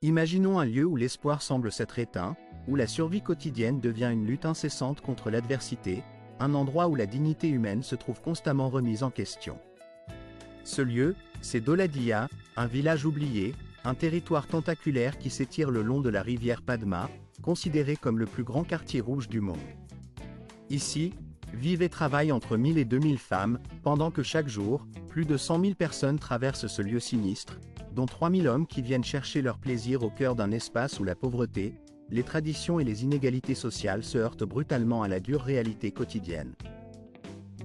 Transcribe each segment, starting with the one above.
Imaginons un lieu où l'espoir semble s'être éteint, où la survie quotidienne devient une lutte incessante contre l'adversité, un endroit où la dignité humaine se trouve constamment remise en question. Ce lieu, c'est Dholadhia, un village oublié, un territoire tentaculaire qui s'étire le long de la rivière Padma, considéré comme le plus grand quartier rouge du monde. Ici, vivent et travaillent entre 1000 et 2000 femmes, pendant que chaque jour, plus de 100 000 personnes traversent ce lieu sinistre, dont 3000 hommes qui viennent chercher leur plaisir au cœur d'un espace où la pauvreté, les traditions et les inégalités sociales se heurtent brutalement à la dure réalité quotidienne.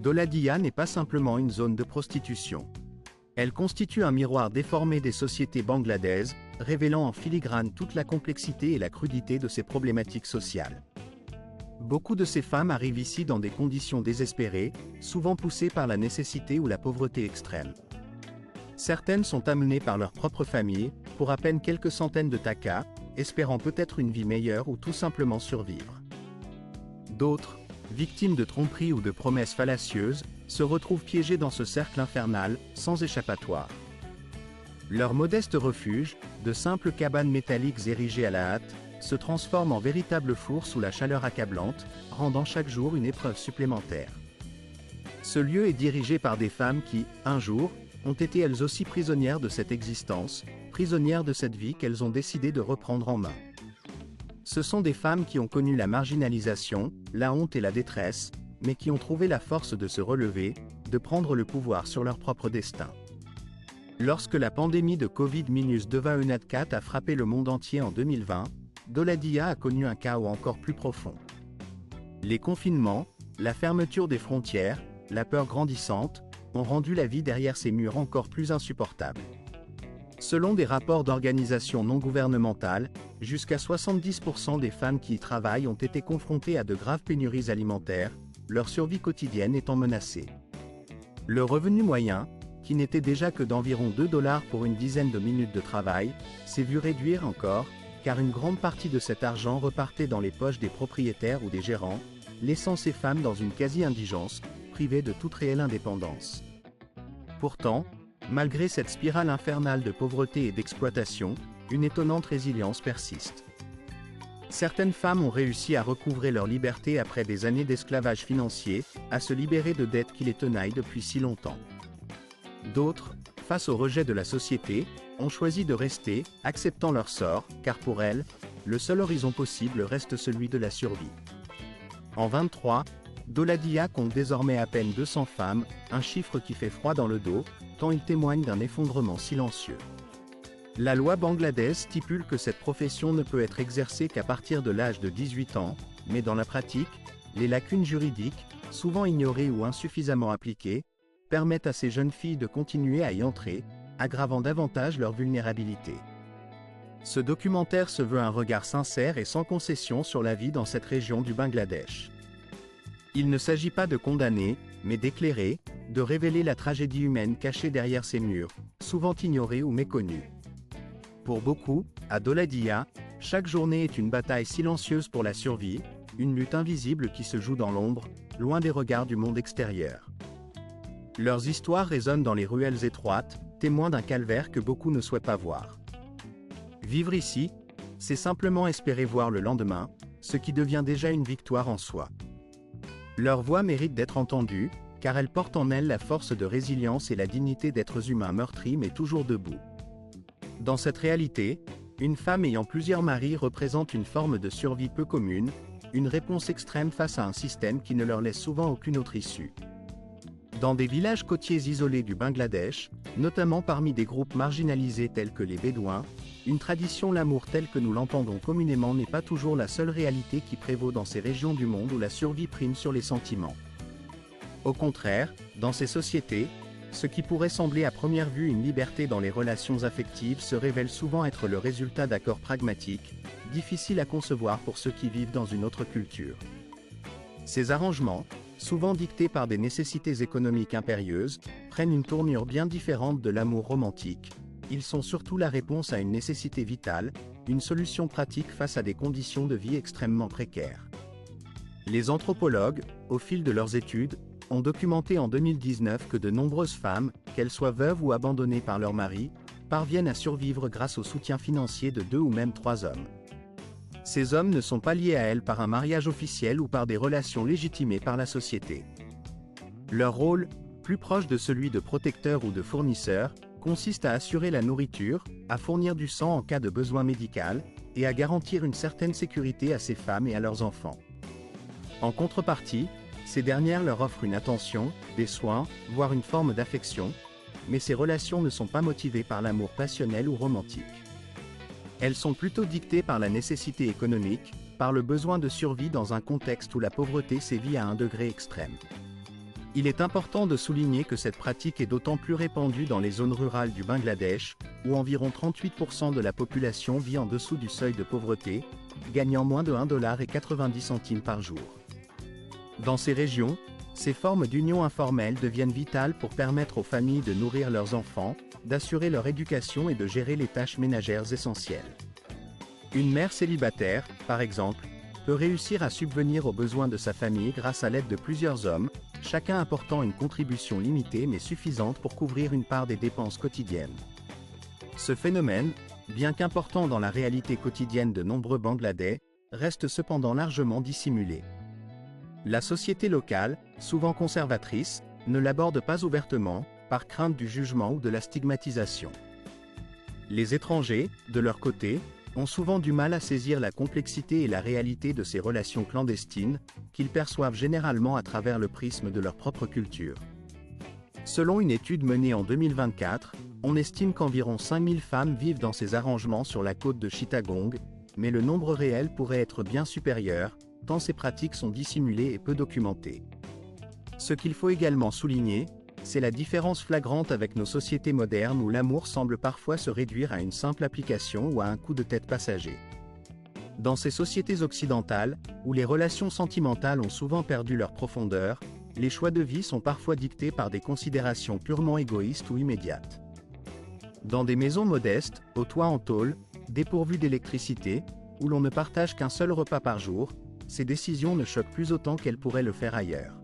Dholadhia n'est pas simplement une zone de prostitution. Elle constitue un miroir déformé des sociétés bangladaises, révélant en filigrane toute la complexité et la crudité de ces problématiques sociales. Beaucoup de ces femmes arrivent ici dans des conditions désespérées, souvent poussées par la nécessité ou la pauvreté extrême. Certaines sont amenées par leur propre famille, pour à peine quelques centaines de takas, espérant peut-être une vie meilleure ou tout simplement survivre. D'autres, victimes de tromperies ou de promesses fallacieuses, se retrouvent piégées dans ce cercle infernal, sans échappatoire. Leur modeste refuge, de simples cabanes métalliques érigées à la hâte, se transforme en véritable four sous la chaleur accablante, rendant chaque jour une épreuve supplémentaire. Ce lieu est dirigé par des femmes qui, un jour, ont été elles aussi prisonnières de cette existence, prisonnières de cette vie qu'elles ont décidé de reprendre en main. Ce sont des femmes qui ont connu la marginalisation, la honte et la détresse, mais qui ont trouvé la force de se relever, de prendre le pouvoir sur leur propre destin. Lorsque la pandémie de Covid-19 a frappé le monde entier en 2020, Dholadhia a connu un chaos encore plus profond. Les confinements, la fermeture des frontières, la peur grandissante, ont rendu la vie derrière ces murs encore plus insupportable. Selon des rapports d'organisations non gouvernementales, jusqu'à 70% des femmes qui y travaillent ont été confrontées à de graves pénuries alimentaires, leur survie quotidienne étant menacée. Le revenu moyen, qui n'était déjà que d'environ $2 pour une dizaine de minutes de travail, s'est vu réduire encore, car une grande partie de cet argent repartait dans les poches des propriétaires ou des gérants, laissant ces femmes dans une quasi-indigence, privées de toute réelle indépendance. Pourtant, malgré cette spirale infernale de pauvreté et d'exploitation, une étonnante résilience persiste. Certaines femmes ont réussi à recouvrer leur liberté après des années d'esclavage financier, à se libérer de dettes qui les tenaillent depuis si longtemps. D'autres, face au rejet de la société, ont choisi de rester, acceptant leur sort, car pour elles, le seul horizon possible reste celui de la survie. En 23, Dholadhia compte désormais à peine 200 femmes, un chiffre qui fait froid dans le dos, tant il témoigne d'un effondrement silencieux. La loi bangladaise stipule que cette profession ne peut être exercée qu'à partir de l'âge de 18 ans, mais dans la pratique, les lacunes juridiques, souvent ignorées ou insuffisamment appliquées, permettent à ces jeunes filles de continuer à y entrer, aggravant davantage leur vulnérabilité. Ce documentaire se veut un regard sincère et sans concession sur la vie dans cette région du Bangladesh. Il ne s'agit pas de condamner, mais d'éclairer, de révéler la tragédie humaine cachée derrière ces murs, souvent ignorée ou méconnue. Pour beaucoup, à Dholadhia, chaque journée est une bataille silencieuse pour la survie, une lutte invisible qui se joue dans l'ombre, loin des regards du monde extérieur. Leurs histoires résonnent dans les ruelles étroites, témoins d'un calvaire que beaucoup ne souhaitent pas voir. Vivre ici, c'est simplement espérer voir le lendemain, ce qui devient déjà une victoire en soi. Leur voix mérite d'être entendue, car elles portent en elles la force de résilience et la dignité d'êtres humains meurtris mais toujours debout. Dans cette réalité, une femme ayant plusieurs maris représente une forme de survie peu commune, une réponse extrême face à un système qui ne leur laisse souvent aucune autre issue. Dans des villages côtiers isolés du Bangladesh, notamment parmi des groupes marginalisés tels que les Bédouins, une tradition l'amour telle que nous l'entendons communément n'est pas toujours la seule réalité qui prévaut dans ces régions du monde où la survie prime sur les sentiments. Au contraire, dans ces sociétés, ce qui pourrait sembler à première vue une liberté dans les relations affectives se révèle souvent être le résultat d'accords pragmatiques, difficiles à concevoir pour ceux qui vivent dans une autre culture. Ces arrangements, souvent dictés par des nécessités économiques impérieuses, prennent une tournure bien différente de l'amour romantique. Ils sont surtout la réponse à une nécessité vitale, une solution pratique face à des conditions de vie extrêmement précaires. Les anthropologues, au fil de leurs études, ont documenté en 2019 que de nombreuses femmes, qu'elles soient veuves ou abandonnées par leur mari, parviennent à survivre grâce au soutien financier de 2 ou même 3 hommes. Ces hommes ne sont pas liés à elles par un mariage officiel ou par des relations légitimées par la société. Leur rôle, plus proche de celui de protecteur ou de fournisseur, consiste à assurer la nourriture, à fournir du sang en cas de besoin médical, et à garantir une certaine sécurité à ces femmes et à leurs enfants. En contrepartie, ces dernières leur offrent une attention, des soins, voire une forme d'affection, mais ces relations ne sont pas motivées par l'amour passionnel ou romantique. Elles sont plutôt dictées par la nécessité économique, par le besoin de survie dans un contexte où la pauvreté sévit à un degré extrême. Il est important de souligner que cette pratique est d'autant plus répandue dans les zones rurales du Bangladesh, où environ 38% de la population vit en dessous du seuil de pauvreté, gagnant moins de 1,90 $ par jour. Dans ces régions, ces formes d'union informelle deviennent vitales pour permettre aux familles de nourrir leurs enfants, d'assurer leur éducation et de gérer les tâches ménagères essentielles. Une mère célibataire, par exemple, peut réussir à subvenir aux besoins de sa famille grâce à l'aide de plusieurs hommes, chacun apportant une contribution limitée mais suffisante pour couvrir une part des dépenses quotidiennes. Ce phénomène, bien qu'important dans la réalité quotidienne de nombreux Bangladais, reste cependant largement dissimulé. La société locale, souvent conservatrice, ne l'aborde pas ouvertement, par crainte du jugement ou de la stigmatisation. Les étrangers, de leur côté, ont souvent du mal à saisir la complexité et la réalité de ces relations clandestines, qu'ils perçoivent généralement à travers le prisme de leur propre culture. Selon une étude menée en 2024, on estime qu'environ 5000 femmes vivent dans ces arrangements sur la côte de Chittagong, mais le nombre réel pourrait être bien supérieur, tant ces pratiques sont dissimulées et peu documentées. Ce qu'il faut également souligner, c'est la différence flagrante avec nos sociétés modernes où l'amour semble parfois se réduire à une simple application ou à un coup de tête passager. Dans ces sociétés occidentales, où les relations sentimentales ont souvent perdu leur profondeur, les choix de vie sont parfois dictés par des considérations purement égoïstes ou immédiates. Dans des maisons modestes, aux toits en tôle, dépourvues d'électricité, où l'on ne partage qu'un seul repas par jour, ces décisions ne choquent plus autant qu'elles pourraient le faire ailleurs.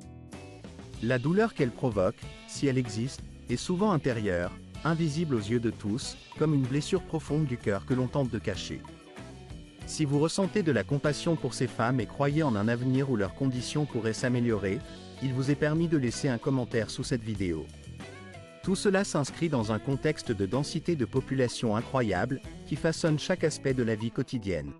La douleur qu'elles provoquent, si elle existe, est souvent intérieure, invisible aux yeux de tous, comme une blessure profonde du cœur que l'on tente de cacher. Si vous ressentez de la compassion pour ces femmes et croyez en un avenir où leurs conditions pourraient s'améliorer, il vous est permis de laisser un commentaire sous cette vidéo. Tout cela s'inscrit dans un contexte de densité de population incroyable, qui façonne chaque aspect de la vie quotidienne.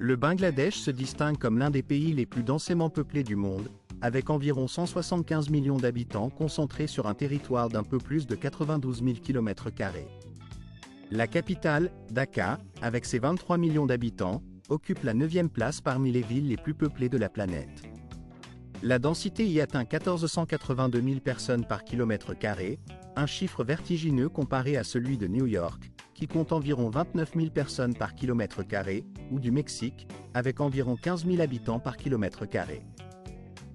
Le Bangladesh se distingue comme l'un des pays les plus densément peuplés du monde, avec environ 175 millions d'habitants concentrés sur un territoire d'un peu plus de 92 000 km². La capitale, Dhaka, avec ses 23 millions d'habitants, occupe la 9e place parmi les villes les plus peuplées de la planète. La densité y atteint 1482 000 personnes par km², un chiffre vertigineux comparé à celui de New York, qui compte environ 29 000 personnes par km², ou du Mexique, avec environ 15 000 habitants par km².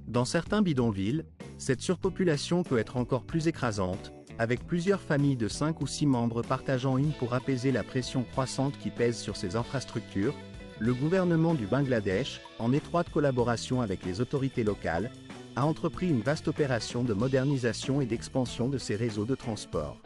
Dans certains bidonvilles, cette surpopulation peut être encore plus écrasante, avec plusieurs familles de 5 ou 6 membres partageant une pour apaiser la pression croissante qui pèse sur ces infrastructures. Le gouvernement du Bangladesh, en étroite collaboration avec les autorités locales, a entrepris une vaste opération de modernisation et d'expansion de ces réseaux de transport.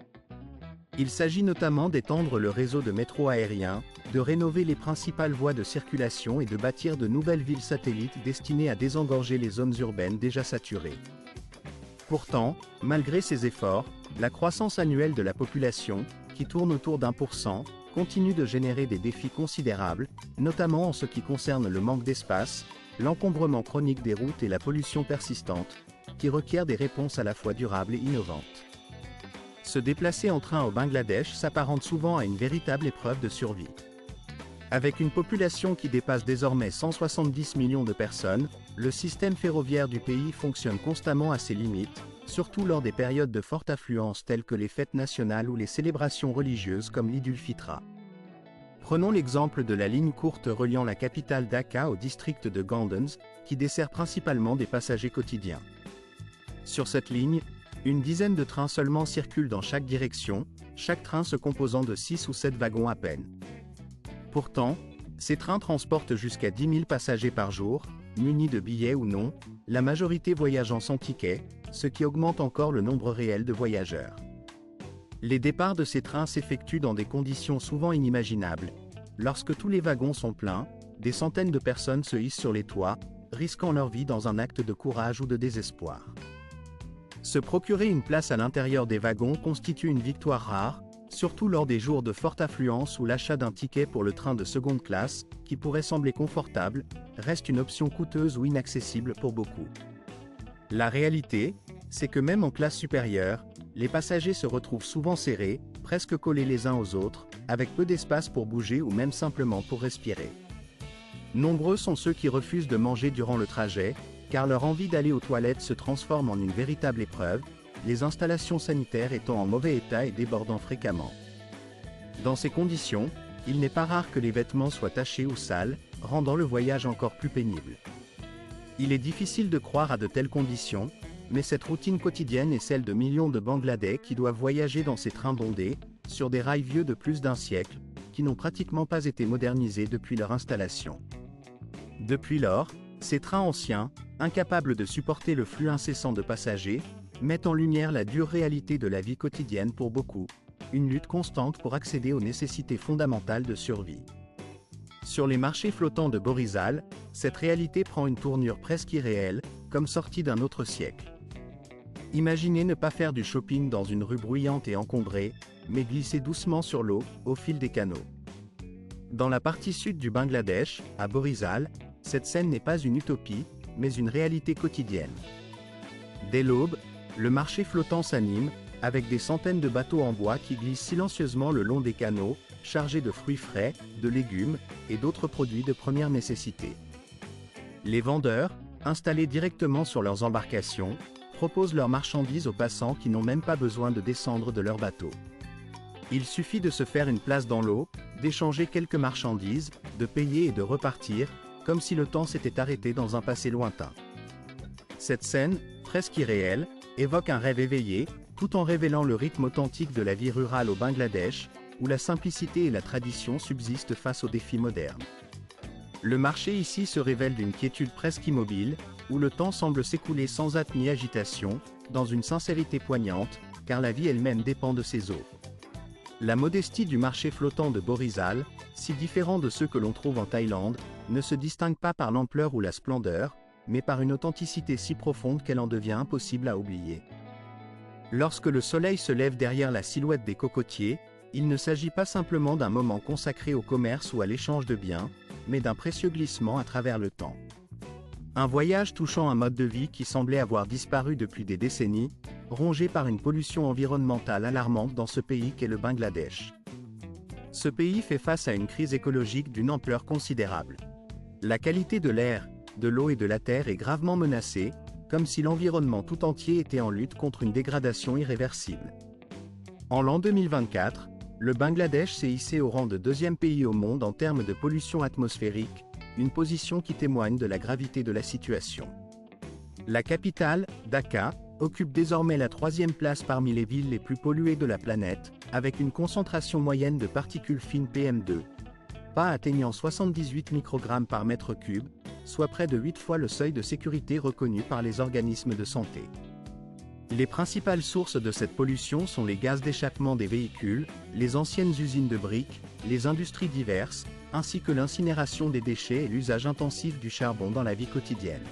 Il s'agit notamment d'étendre le réseau de métro aérien, de rénover les principales voies de circulation et de bâtir de nouvelles villes satellites destinées à désengorger les zones urbaines déjà saturées. Pourtant, malgré ces efforts, la croissance annuelle de la population, qui tourne autour d'1%, continue de générer des défis considérables, notamment en ce qui concerne le manque d'espace, l'encombrement chronique des routes et la pollution persistante, qui requièrent des réponses à la fois durables et innovantes. Se déplacer en train au Bangladesh s'apparente souvent à une véritable épreuve de survie. Avec une population qui dépasse désormais 170 millions de personnes, le système ferroviaire du pays fonctionne constamment à ses limites, surtout lors des périodes de forte affluence telles que les fêtes nationales ou les célébrations religieuses comme l'Eid ul-Fitra. Prenons l'exemple de la ligne courte reliant la capitale Dhaka au district de Gandens, qui dessert principalement des passagers quotidiens. Sur cette ligne, une dizaine de trains seulement circulent dans chaque direction, chaque train se composant de 6 ou 7 wagons à peine. Pourtant, ces trains transportent jusqu'à 10 000 passagers par jour, munis de billets ou non, la majorité voyageant sans ticket, ce qui augmente encore le nombre réel de voyageurs. Les départs de ces trains s'effectuent dans des conditions souvent inimaginables. Lorsque tous les wagons sont pleins, des centaines de personnes se hissent sur les toits, risquant leur vie dans un acte de courage ou de désespoir. Se procurer une place à l'intérieur des wagons constitue une victoire rare, surtout lors des jours de forte affluence où l'achat d'un ticket pour le train de seconde classe, qui pourrait sembler confortable, reste une option coûteuse ou inaccessible pour beaucoup. La réalité, c'est que même en classe supérieure, les passagers se retrouvent souvent serrés, presque collés les uns aux autres, avec peu d'espace pour bouger ou même simplement pour respirer. Nombreux sont ceux qui refusent de manger durant le trajet, car leur envie d'aller aux toilettes se transforme en une véritable épreuve, les installations sanitaires étant en mauvais état et débordant fréquemment. Dans ces conditions, il n'est pas rare que les vêtements soient tachés ou sales, rendant le voyage encore plus pénible. Il est difficile de croire à de telles conditions, mais cette routine quotidienne est celle de millions de Bangladais qui doivent voyager dans ces trains bondés, sur des rails vieux de plus d'un siècle, qui n'ont pratiquement pas été modernisés depuis leur installation. Depuis lors, ces trains anciens, incapables de supporter le flux incessant de passagers, mettent en lumière la dure réalité de la vie quotidienne pour beaucoup, une lutte constante pour accéder aux nécessités fondamentales de survie. Sur les marchés flottants de Borizal, cette réalité prend une tournure presque irréelle, comme sortie d'un autre siècle. Imaginez ne pas faire du shopping dans une rue bruyante et encombrée, mais glisser doucement sur l'eau, au fil des canaux. Dans la partie sud du Bangladesh, à Borizal, cette scène n'est pas une utopie, mais une réalité quotidienne. Dès l'aube, le marché flottant s'anime, avec des centaines de bateaux en bois qui glissent silencieusement le long des canaux, chargés de fruits frais, de légumes et d'autres produits de première nécessité. Les vendeurs, installés directement sur leurs embarcations, proposent leurs marchandises aux passants qui n'ont même pas besoin de descendre de leur bateau. Il suffit de se faire une place dans l'eau, d'échanger quelques marchandises, de payer et de repartir, comme si le temps s'était arrêté dans un passé lointain. Cette scène, presque irréelle, évoque un rêve éveillé, tout en révélant le rythme authentique de la vie rurale au Bangladesh, où la simplicité et la tradition subsistent face aux défis modernes. Le marché ici se révèle d'une quiétude presque immobile, où le temps semble s'écouler sans hâte ni agitation, dans une sincérité poignante, car la vie elle-même dépend de ses eaux. La modestie du marché flottant de Borizal, si différent de ceux que l'on trouve en Thaïlande, ne se distingue pas par l'ampleur ou la splendeur, mais par une authenticité si profonde qu'elle en devient impossible à oublier. Lorsque le soleil se lève derrière la silhouette des cocotiers, il ne s'agit pas simplement d'un moment consacré au commerce ou à l'échange de biens, mais d'un précieux glissement à travers le temps. Un voyage touchant un mode de vie qui semblait avoir disparu depuis des décennies, rongé par une pollution environnementale alarmante dans ce pays qu'est le Bangladesh. Ce pays fait face à une crise écologique d'une ampleur considérable. La qualité de l'air, de l'eau et de la terre est gravement menacée, comme si l'environnement tout entier était en lutte contre une dégradation irréversible. En l'an 2024, le Bangladesh s'est hissé au rang de deuxième pays au monde en termes de pollution atmosphérique, une position qui témoigne de la gravité de la situation. La capitale, Dhaka, occupe désormais la troisième place parmi les villes les plus polluées de la planète, avec une concentration moyenne de particules fines PM2, pas atteignant 78 microgrammes par mètre cube, soit près de 8 fois le seuil de sécurité reconnu par les organismes de santé. Les principales sources de cette pollution sont les gaz d'échappement des véhicules, les anciennes usines de briques, les industries diverses, ainsi que l'incinération des déchets et l'usage intensif du charbon dans la vie quotidienne.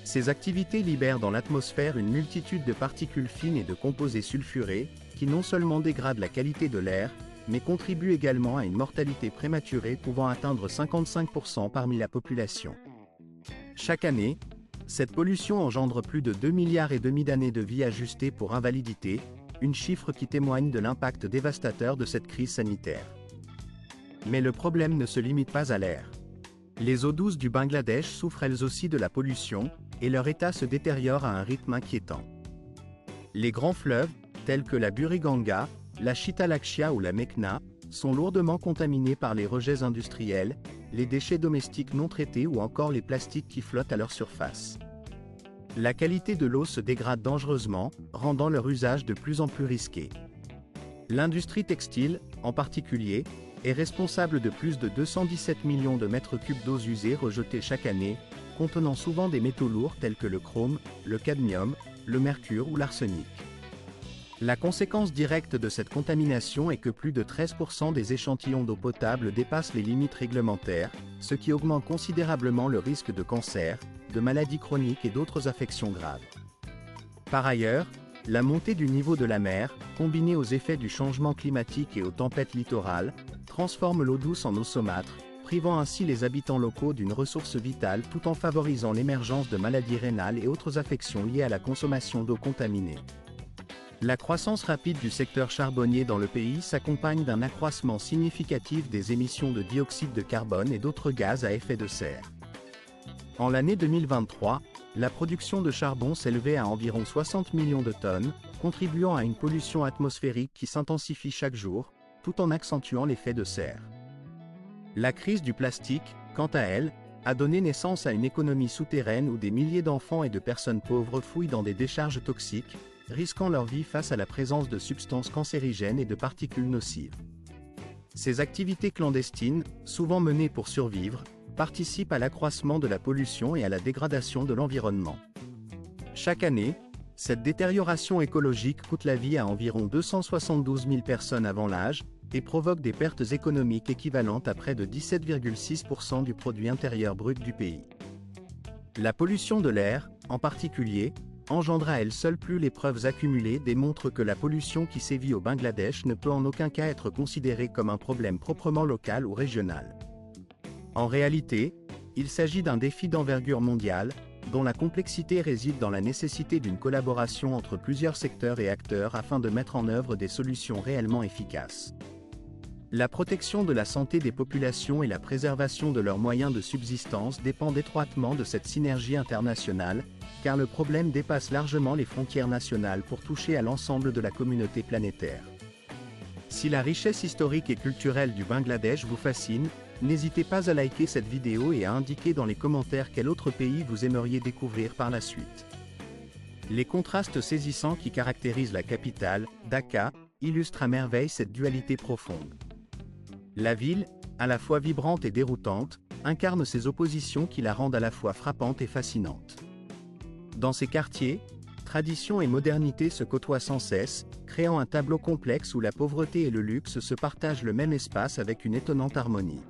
Ces activités libèrent dans l'atmosphère une multitude de particules fines et de composés sulfurés, qui non seulement dégradent la qualité de l'air, mais contribuent également à une mortalité prématurée pouvant atteindre 55% parmi la population. Chaque année, cette pollution engendre plus de 2,5 milliards d'années de vie ajustées pour invalidité, une chiffre qui témoigne de l'impact dévastateur de cette crise sanitaire. Mais le problème ne se limite pas à l'air. Les eaux douces du Bangladesh souffrent elles aussi de la pollution, et leur état se détériore à un rythme inquiétant. Les grands fleuves, tels que la Buriganga, la Shitalakshya ou la Meghna, sont lourdement contaminés par les rejets industriels, les déchets domestiques non traités ou encore les plastiques qui flottent à leur surface. La qualité de l'eau se dégrade dangereusement, rendant leur usage de plus en plus risqué. L'industrie textile, en particulier, est responsable de plus de 217 millions de mètres cubes d'eau usée rejetée chaque année, contenant souvent des métaux lourds tels que le chrome, le cadmium, le mercure ou l'arsenic. La conséquence directe de cette contamination est que plus de 13% des échantillons d'eau potable dépassent les limites réglementaires, ce qui augmente considérablement le risque de cancer, de maladies chroniques et d'autres affections graves. Par ailleurs, la montée du niveau de la mer, combinée aux effets du changement climatique et aux tempêtes littorales, transforme l'eau douce en eau saumâtre, privant ainsi les habitants locaux d'une ressource vitale tout en favorisant l'émergence de maladies rénales et autres affections liées à la consommation d'eau contaminée. La croissance rapide du secteur charbonnier dans le pays s'accompagne d'un accroissement significatif des émissions de dioxyde de carbone et d'autres gaz à effet de serre. En l'année 2023, la production de charbon s'élevait à environ 60 millions de tonnes, contribuant à une pollution atmosphérique qui s'intensifie chaque jour, tout en accentuant l'effet de serre. La crise du plastique, quant à elle, a donné naissance à une économie souterraine où des milliers d'enfants et de personnes pauvres fouillent dans des décharges toxiques, risquant leur vie face à la présence de substances cancérigènes et de particules nocives. Ces activités clandestines, souvent menées pour survivre, participent à l'accroissement de la pollution et à la dégradation de l'environnement. Chaque année, cette détérioration écologique coûte la vie à environ 272 000 personnes avant l'âge et provoque des pertes économiques équivalentes à près de 17,6% du produit intérieur brut du pays. La pollution de l'air, en particulier, engendre à elle seule. Plus les preuves accumulées démontrent que la pollution qui sévit au Bangladesh ne peut en aucun cas être considérée comme un problème proprement local ou régional. En réalité, il s'agit d'un défi d'envergure mondiale, dont la complexité réside dans la nécessité d'une collaboration entre plusieurs secteurs et acteurs afin de mettre en œuvre des solutions réellement efficaces. La protection de la santé des populations et la préservation de leurs moyens de subsistance dépendent étroitement de cette synergie internationale, car le problème dépasse largement les frontières nationales pour toucher à l'ensemble de la communauté planétaire. Si la richesse historique et culturelle du Bangladesh vous fascine, n'hésitez pas à liker cette vidéo et à indiquer dans les commentaires quel autre pays vous aimeriez découvrir par la suite. Les contrastes saisissants qui caractérisent la capitale, Dhaka, illustrent à merveille cette dualité profonde. La ville, à la fois vibrante et déroutante, incarne ces oppositions qui la rendent à la fois frappante et fascinante. Dans ces quartiers, tradition et modernité se côtoient sans cesse, créant un tableau complexe où la pauvreté et le luxe se partagent le même espace avec une étonnante harmonie.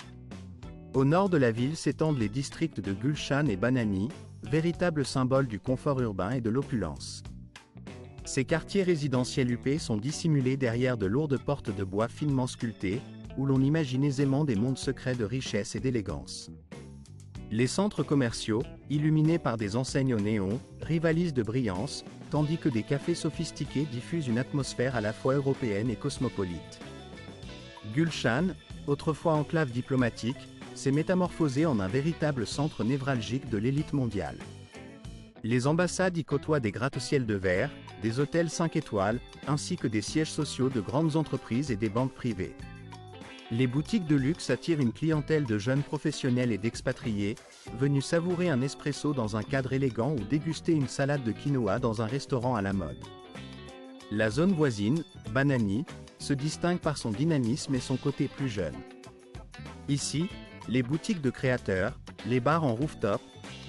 Au nord de la ville s'étendent les districts de Gulshan et Banani, véritables symboles du confort urbain et de l'opulence. Ces quartiers résidentiels huppés sont dissimulés derrière de lourdes portes de bois finement sculptées, où l'on imagine aisément des mondes secrets de richesse et d'élégance. Les centres commerciaux, illuminés par des enseignes au néon, rivalisent de brillance, tandis que des cafés sophistiqués diffusent une atmosphère à la fois européenne et cosmopolite. Gulshan, autrefois enclave diplomatique, s'est métamorphosé en un véritable centre névralgique de l'élite mondiale. Les ambassades y côtoient des gratte-ciels de verre, des hôtels 5 étoiles, ainsi que des sièges sociaux de grandes entreprises et des banques privées. Les boutiques de luxe attirent une clientèle de jeunes professionnels et d'expatriés, venus savourer un espresso dans un cadre élégant ou déguster une salade de quinoa dans un restaurant à la mode. La zone voisine, Banani, se distingue par son dynamisme et son côté plus jeune. Ici, les boutiques de créateurs, les bars en rooftop,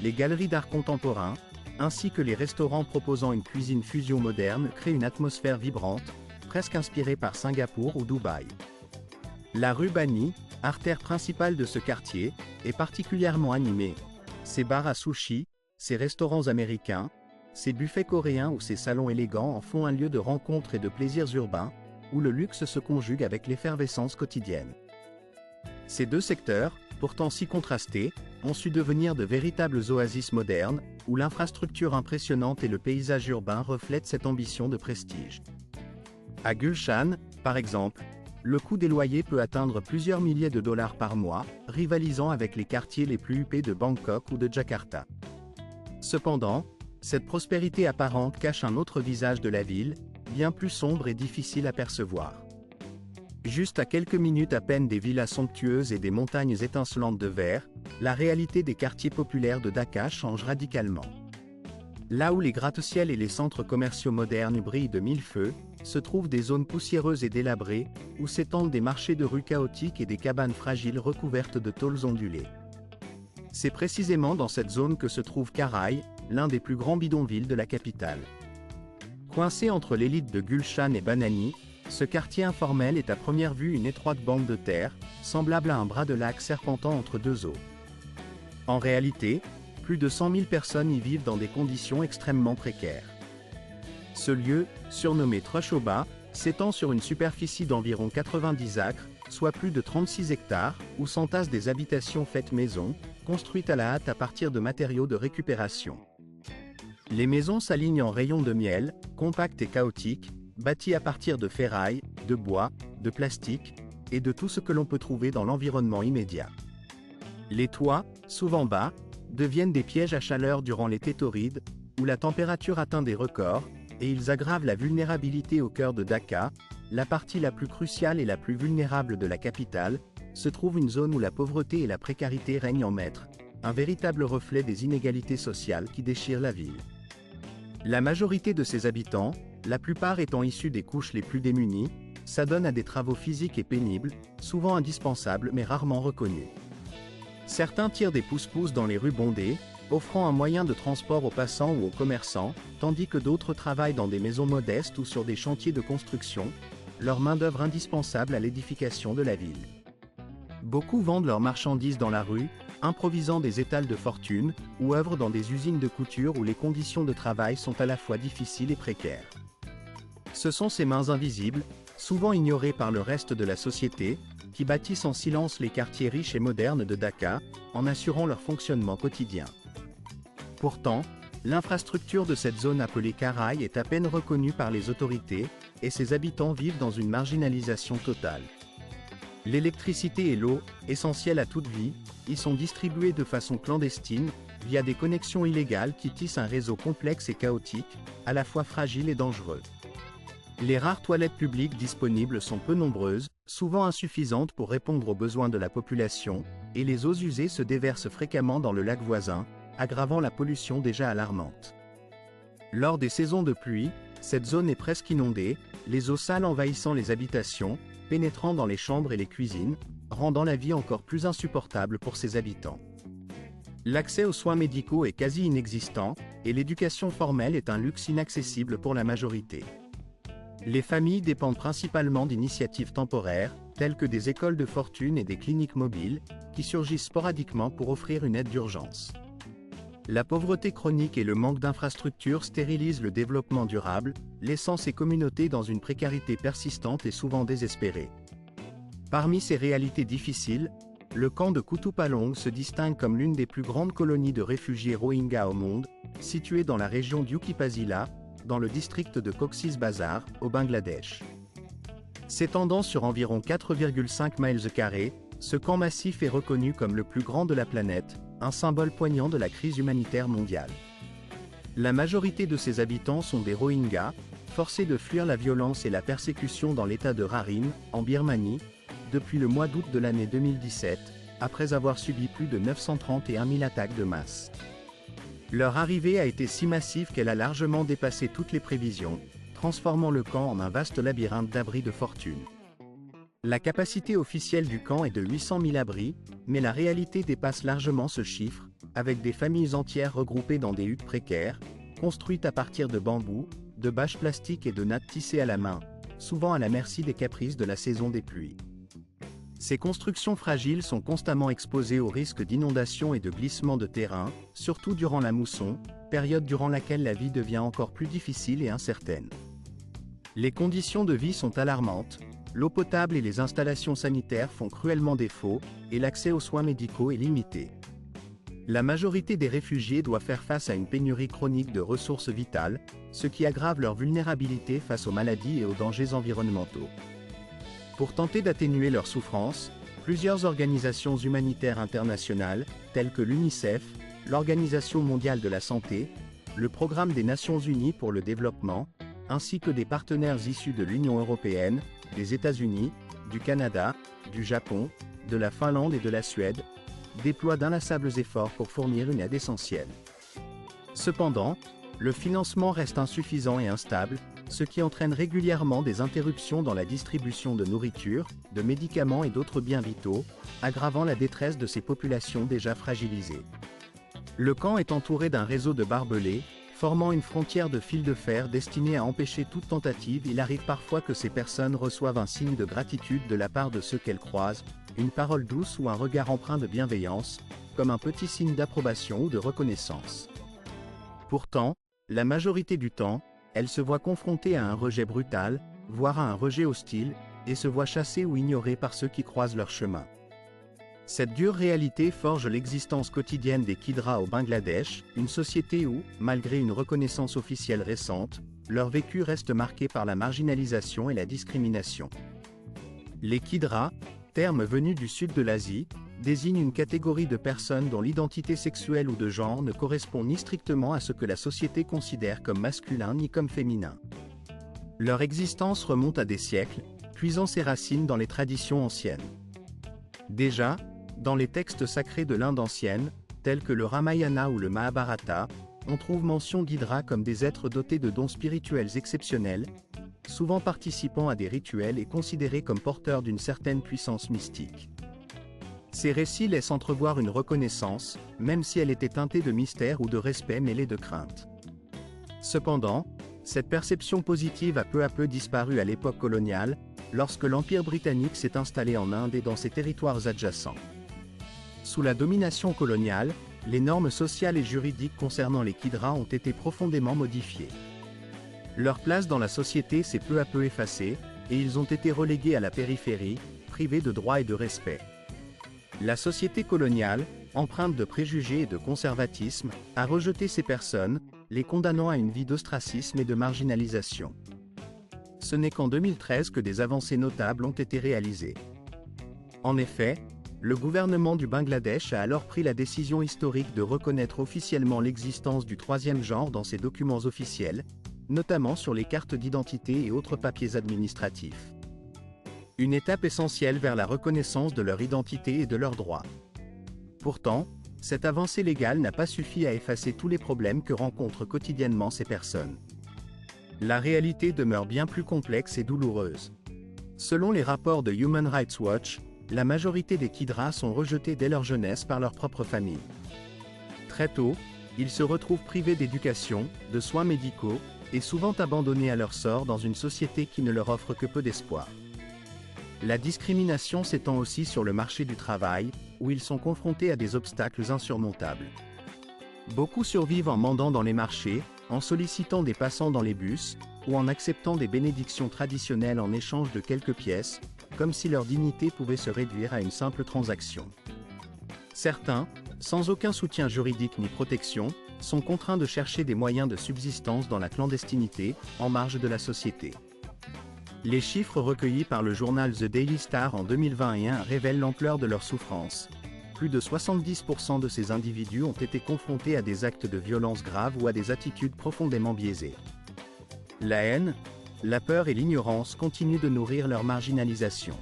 les galeries d'art contemporain, ainsi que les restaurants proposant une cuisine fusion moderne créent une atmosphère vibrante, presque inspirée par Singapour ou Dubaï. La rue Bani, artère principale de ce quartier, est particulièrement animée. Ses bars à sushi, ses restaurants américains, ses buffets coréens ou ses salons élégants en font un lieu de rencontres et de plaisirs urbains, où le luxe se conjugue avec l'effervescence quotidienne. Ces deux secteurs, pourtant si contrastés, ont su devenir de véritables oasis modernes, où l'infrastructure impressionnante et le paysage urbain reflètent cette ambition de prestige. À Gulshan, par exemple, le coût des loyers peut atteindre plusieurs milliers de dollars par mois, rivalisant avec les quartiers les plus huppés de Bangkok ou de Jakarta. Cependant, cette prospérité apparente cache un autre visage de la ville, bien plus sombre et difficile à percevoir. Juste à quelques minutes à peine des villas somptueuses et des montagnes étincelantes de verre, la réalité des quartiers populaires de Dhaka change radicalement. Là où les gratte-ciels et les centres commerciaux modernes brillent de mille feux, se trouvent des zones poussiéreuses et délabrées, où s'étendent des marchés de rue chaotiques et des cabanes fragiles recouvertes de tôles ondulées. C'est précisément dans cette zone que se trouve Karai, l'un des plus grands bidonvilles de la capitale. Coincé entre l'élite de Gulshan et Banani, ce quartier informel est à première vue une étroite bande de terre, semblable à un bras de lac serpentant entre deux eaux. En réalité, plus de 100 000 personnes y vivent dans des conditions extrêmement précaires. Ce lieu, surnommé Trushoba, s'étend sur une superficie d'environ 90 acres, soit plus de 36 hectares, où s'entassent des habitations faites maison, construites à la hâte à partir de matériaux de récupération. Les maisons s'alignent en rayons de miel, compactes et chaotiques, bâties à partir de ferraille, de bois, de plastique, et de tout ce que l'on peut trouver dans l'environnement immédiat. Les toits, souvent bas, deviennent des pièges à chaleur durant l'été torride, où la température atteint des records, et ils aggravent la vulnérabilité au cœur de Dacca, la partie la plus cruciale et la plus vulnérable de la capitale, se trouve une zone où la pauvreté et la précarité règnent en maître, un véritable reflet des inégalités sociales qui déchirent la ville. La majorité de ses habitants, la plupart étant issus des couches les plus démunies, s'adonnent à des travaux physiques et pénibles, souvent indispensables mais rarement reconnus. Certains tirent des pousse-pousse dans les rues bondées, offrant un moyen de transport aux passants ou aux commerçants, tandis que d'autres travaillent dans des maisons modestes ou sur des chantiers de construction, leur main-d'œuvre indispensable à l'édification de la ville. Beaucoup vendent leurs marchandises dans la rue, improvisant des étals de fortune, ou œuvrent dans des usines de couture où les conditions de travail sont à la fois difficiles et précaires. Ce sont ces mains invisibles, souvent ignorées par le reste de la société, qui bâtissent en silence les quartiers riches et modernes de Dacca, en assurant leur fonctionnement quotidien. Pourtant, l'infrastructure de cette zone appelée Karaï est à peine reconnue par les autorités, et ses habitants vivent dans une marginalisation totale. L'électricité et l'eau, essentielles à toute vie, y sont distribuées de façon clandestine, via des connexions illégales qui tissent un réseau complexe et chaotique, à la fois fragile et dangereux. Les rares toilettes publiques disponibles sont peu nombreuses, souvent insuffisantes pour répondre aux besoins de la population, et les eaux usées se déversent fréquemment dans le lac voisin, aggravant la pollution déjà alarmante. Lors des saisons de pluie, cette zone est presque inondée, les eaux sales envahissant les habitations, pénétrant dans les chambres et les cuisines, rendant la vie encore plus insupportable pour ses habitants. L'accès aux soins médicaux est quasi inexistant, et l'éducation formelle est un luxe inaccessible pour la majorité. Les familles dépendent principalement d'initiatives temporaires, telles que des écoles de fortune et des cliniques mobiles, qui surgissent sporadiquement pour offrir une aide d'urgence. La pauvreté chronique et le manque d'infrastructures stérilisent le développement durable, laissant ces communautés dans une précarité persistante et souvent désespérée. Parmi ces réalités difficiles, le camp de Kutupalong se distingue comme l'une des plus grandes colonies de réfugiés Rohingyas au monde, située dans la région d'Ukipazila, dans le district de Cox's Bazar, au Bangladesh. S'étendant sur environ 4,5 miles carrés, ce camp massif est reconnu comme le plus grand de la planète, un symbole poignant de la crise humanitaire mondiale. La majorité de ses habitants sont des Rohingyas, forcés de fuir la violence et la persécution dans l'état de Rakhine, en Birmanie, depuis le mois d'août de l'année 2017, après avoir subi plus de 931 000 attaques de masse. Leur arrivée a été si massive qu'elle a largement dépassé toutes les prévisions, transformant le camp en un vaste labyrinthe d'abris de fortune. La capacité officielle du camp est de 800 000 abris, mais la réalité dépasse largement ce chiffre, avec des familles entières regroupées dans des huttes précaires, construites à partir de bambous, de bâches plastiques et de nattes tissées à la main, souvent à la merci des caprices de la saison des pluies. Ces constructions fragiles sont constamment exposées au risque d'inondation et de glissement de terrain, surtout durant la mousson, période durant laquelle la vie devient encore plus difficile et incertaine. Les conditions de vie sont alarmantes, l'eau potable et les installations sanitaires font cruellement défaut, et l'accès aux soins médicaux est limité. La majorité des réfugiés doit faire face à une pénurie chronique de ressources vitales, ce qui aggrave leur vulnérabilité face aux maladies et aux dangers environnementaux. Pour tenter d'atténuer leurs souffrances, plusieurs organisations humanitaires internationales, telles que l'UNICEF, l'Organisation mondiale de la santé, le Programme des Nations unies pour le développement, ainsi que des partenaires issus de l'Union européenne, des États-Unis, du Canada, du Japon, de la Finlande et de la Suède, déploient d'inlassables efforts pour fournir une aide essentielle. Cependant, le financement reste insuffisant et instable, ce qui entraîne régulièrement des interruptions dans la distribution de nourriture, de médicaments et d'autres biens vitaux, aggravant la détresse de ces populations déjà fragilisées. Le camp est entouré d'un réseau de barbelés, Formant une frontière de fil de fer destinée à empêcher toute tentative, il arrive parfois que ces personnes reçoivent un signe de gratitude de la part de ceux qu'elles croisent, une parole douce ou un regard empreint de bienveillance, comme un petit signe d'approbation ou de reconnaissance. Pourtant, la majorité du temps, elles se voient confrontées à un rejet brutal, voire à un rejet hostile, et se voient chassées ou ignorées par ceux qui croisent leur chemin. Cette dure réalité forge l'existence quotidienne des Kidra au Bangladesh, une société où, malgré une reconnaissance officielle récente, leur vécu reste marqué par la marginalisation et la discrimination. Les Kidra, terme venu du sud de l'Asie, désignent une catégorie de personnes dont l'identité sexuelle ou de genre ne correspond ni strictement à ce que la société considère comme masculin ni comme féminin. Leur existence remonte à des siècles, puisant ses racines dans les traditions anciennes. Déjà, dans les textes sacrés de l'Inde ancienne, tels que le Ramayana ou le Mahabharata, on trouve mention d'Hydra comme des êtres dotés de dons spirituels exceptionnels, souvent participant à des rituels et considérés comme porteurs d'une certaine puissance mystique. Ces récits laissent entrevoir une reconnaissance, même si elle était teintée de mystère ou de respect mêlé de crainte. Cependant, cette perception positive a peu à peu disparu à l'époque coloniale, lorsque l'Empire britannique s'est installé en Inde et dans ses territoires adjacents. Sous la domination coloniale, les normes sociales et juridiques concernant les Kidra ont été profondément modifiées. Leur place dans la société s'est peu à peu effacée, et ils ont été relégués à la périphérie, privés de droits et de respect. La société coloniale, empreinte de préjugés et de conservatisme, a rejeté ces personnes, les condamnant à une vie d'ostracisme et de marginalisation. Ce n'est qu'en 2013 que des avancées notables ont été réalisées. En effet, le gouvernement du Bangladesh a alors pris la décision historique de reconnaître officiellement l'existence du troisième genre dans ses documents officiels, notamment sur les cartes d'identité et autres papiers administratifs. Une étape essentielle vers la reconnaissance de leur identité et de leurs droits. Pourtant, cette avancée légale n'a pas suffi à effacer tous les problèmes que rencontrent quotidiennement ces personnes. La réalité demeure bien plus complexe et douloureuse. Selon les rapports de Human Rights Watch, la majorité des Kidra sont rejetés dès leur jeunesse par leur propre famille. Très tôt, ils se retrouvent privés d'éducation, de soins médicaux, et souvent abandonnés à leur sort dans une société qui ne leur offre que peu d'espoir. La discrimination s'étend aussi sur le marché du travail, où ils sont confrontés à des obstacles insurmontables. Beaucoup survivent en mendiant dans les marchés, en sollicitant des passants dans les bus, ou en acceptant des bénédictions traditionnelles en échange de quelques pièces, comme si leur dignité pouvait se réduire à une simple transaction. Certains, sans aucun soutien juridique ni protection, sont contraints de chercher des moyens de subsistance dans la clandestinité, en marge de la société. Les chiffres recueillis par le journal The Daily Star en 2021 révèlent l'ampleur de leur souffrance. Plus de 70% de ces individus ont été confrontés à des actes de violence graves ou à des attitudes profondément biaisées. La haine, la peur et l'ignorance continuent de nourrir leur marginalisation.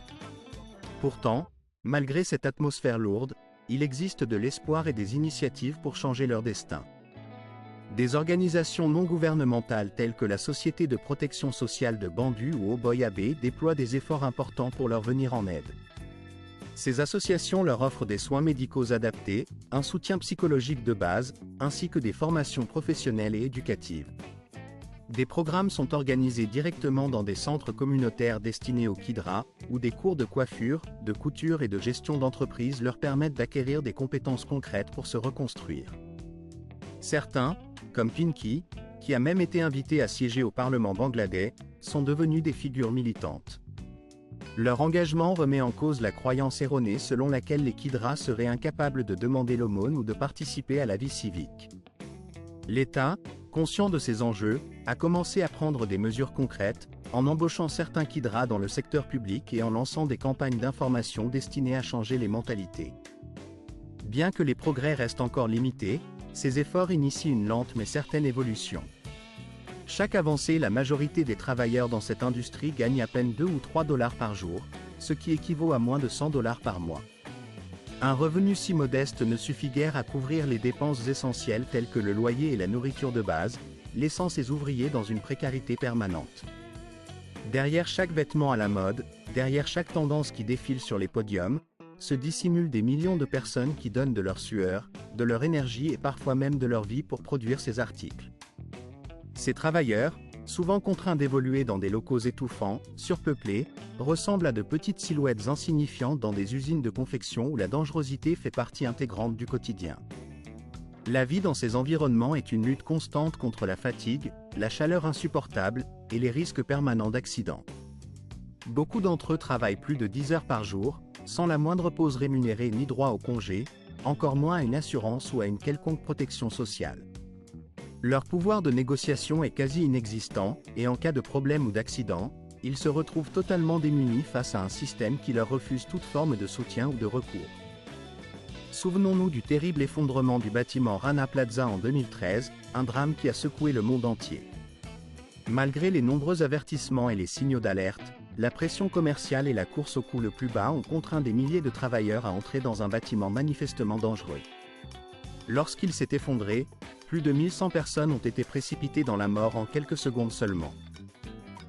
Pourtant, malgré cette atmosphère lourde, il existe de l'espoir et des initiatives pour changer leur destin. Des organisations non gouvernementales telles que la Société de protection sociale de Bandu ou Oboyabe déploient des efforts importants pour leur venir en aide. Ces associations leur offrent des soins médicaux adaptés, un soutien psychologique de base, ainsi que des formations professionnelles et éducatives. Des programmes sont organisés directement dans des centres communautaires destinés aux Kidra, où des cours de coiffure, de couture et de gestion d'entreprise leur permettent d'acquérir des compétences concrètes pour se reconstruire. Certains, comme Pinky, qui a même été invité à siéger au Parlement bangladais, sont devenus des figures militantes. Leur engagement remet en cause la croyance erronée selon laquelle les Kidra seraient incapables de demander l'aumône ou de participer à la vie civique. L'État, conscient de ces enjeux, a commencé à prendre des mesures concrètes, en embauchant certains Kidra dans le secteur public et en lançant des campagnes d'information destinées à changer les mentalités. Bien que les progrès restent encore limités, ces efforts initient une lente mais certaine évolution. Chaque avancée, la majorité des travailleurs dans cette industrie gagnent à peine 2 ou 3 dollars par jour, ce qui équivaut à moins de 100 dollars par mois. Un revenu si modeste ne suffit guère à couvrir les dépenses essentielles telles que le loyer et la nourriture de base, laissant ces ouvriers dans une précarité permanente. Derrière chaque vêtement à la mode, derrière chaque tendance qui défile sur les podiums, se dissimulent des millions de personnes qui donnent de leur sueur, de leur énergie et parfois même de leur vie pour produire ces articles. Ces travailleurs, souvent contraints d'évoluer dans des locaux étouffants, surpeuplés, ressemblent à de petites silhouettes insignifiantes dans des usines de confection où la dangerosité fait partie intégrante du quotidien. La vie dans ces environnements est une lutte constante contre la fatigue, la chaleur insupportable et les risques permanents d'accidents. Beaucoup d'entre eux travaillent plus de 10 heures par jour, sans la moindre pause rémunérée ni droit au congé, encore moins à une assurance ou à une quelconque protection sociale. Leur pouvoir de négociation est quasi inexistant, et en cas de problème ou d'accident, ils se retrouvent totalement démunis face à un système qui leur refuse toute forme de soutien ou de recours. Souvenons-nous du terrible effondrement du bâtiment Rana Plaza en 2013, un drame qui a secoué le monde entier. Malgré les nombreux avertissements et les signaux d'alerte, la pression commerciale et la course au coût le plus bas ont contraint des milliers de travailleurs à entrer dans un bâtiment manifestement dangereux. Lorsqu'il s'est effondré, plus de 1100 personnes ont été précipitées dans la mort en quelques secondes seulement.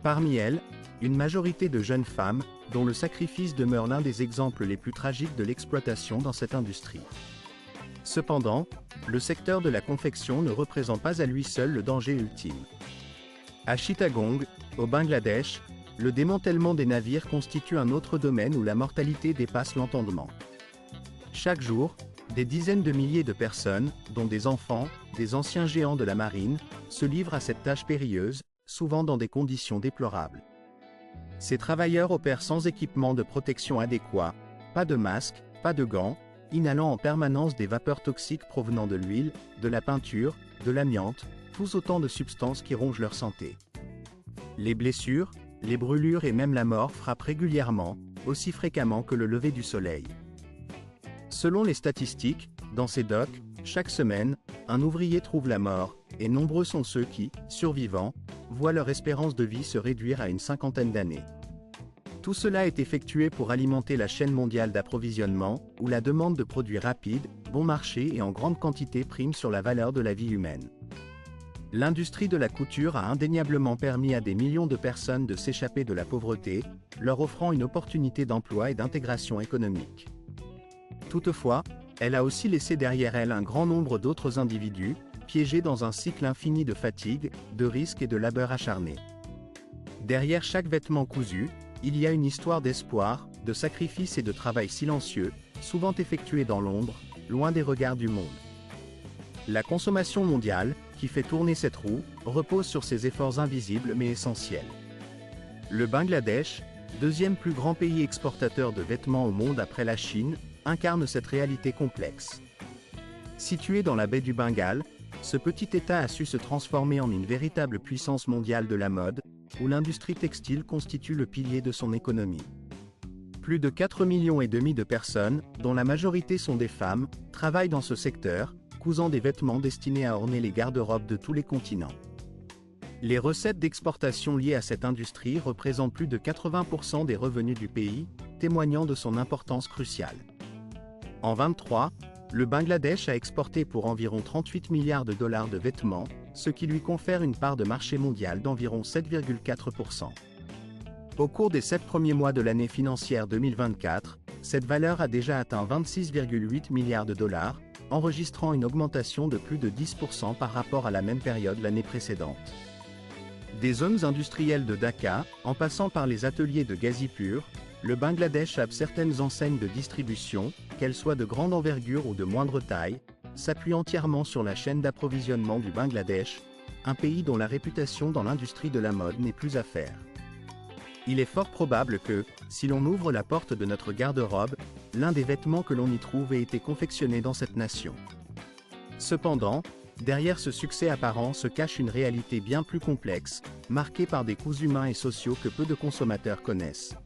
Parmi elles, une majorité de jeunes femmes, dont le sacrifice demeure l'un des exemples les plus tragiques de l'exploitation dans cette industrie. Cependant, le secteur de la confection ne représente pas à lui seul le danger ultime. À Chittagong, au Bangladesh, le démantèlement des navires constitue un autre domaine où la mortalité dépasse l'entendement. Chaque jour, des dizaines de milliers de personnes, dont des enfants, des anciens géants de la marine, se livrent à cette tâche périlleuse, souvent dans des conditions déplorables. Ces travailleurs opèrent sans équipement de protection adéquat, pas de masque, pas de gants, inhalant en permanence des vapeurs toxiques provenant de l'huile, de la peinture, de l'amiante, tous autant de substances qui rongent leur santé. Les blessures, les brûlures et même la mort frappent régulièrement, aussi fréquemment que le lever du soleil. Selon les statistiques, dans ces docks, chaque semaine, un ouvrier trouve la mort, et nombreux sont ceux qui, survivants, voient leur espérance de vie se réduire à une cinquantaine d'années. Tout cela est effectué pour alimenter la chaîne mondiale d'approvisionnement, où la demande de produits rapides, bon marché et en grande quantité prime sur la valeur de la vie humaine. L'industrie de la couture a indéniablement permis à des millions de personnes de s'échapper de la pauvreté, leur offrant une opportunité d'emploi et d'intégration économique. Toutefois, elle a aussi laissé derrière elle un grand nombre d'autres individus, piégés dans un cycle infini de fatigue, de risques et de labeur acharné. Derrière chaque vêtement cousu, il y a une histoire d'espoir, de sacrifice et de travail silencieux, souvent effectué dans l'ombre, loin des regards du monde. La consommation mondiale, qui fait tourner cette roue, repose sur ces efforts invisibles mais essentiels. Le Bangladesh, deuxième plus grand pays exportateur de vêtements au monde après la Chine, incarne cette réalité complexe. Situé dans la baie du Bengale, ce petit État a su se transformer en une véritable puissance mondiale de la mode, où l'industrie textile constitue le pilier de son économie. Plus de 4,5 millions de personnes, dont la majorité sont des femmes, travaillent dans ce secteur, cousant des vêtements destinés à orner les garde-robes de tous les continents. Les recettes d'exportation liées à cette industrie représentent plus de 80% des revenus du pays, témoignant de son importance cruciale. En 2023, le Bangladesh a exporté pour environ 38 milliards de dollars de vêtements, ce qui lui confère une part de marché mondial d'environ 7,4%. Au cours des 7 premiers mois de l'année financière 2024, cette valeur a déjà atteint 26,8 milliards de dollars, enregistrant une augmentation de plus de 10% par rapport à la même période l'année précédente. Des zones industrielles de Dhaka, en passant par les ateliers de Ghazipur, le Bangladesh a certaines enseignes de distribution, qu'elles soient de grande envergure ou de moindre taille, s'appuient entièrement sur la chaîne d'approvisionnement du Bangladesh, un pays dont la réputation dans l'industrie de la mode n'est plus à faire. Il est fort probable que, si l'on ouvre la porte de notre garde-robe, l'un des vêtements que l'on y trouve ait été confectionné dans cette nation. Cependant, derrière ce succès apparent se cache une réalité bien plus complexe, marquée par des coûts humains et sociaux que peu de consommateurs connaissent.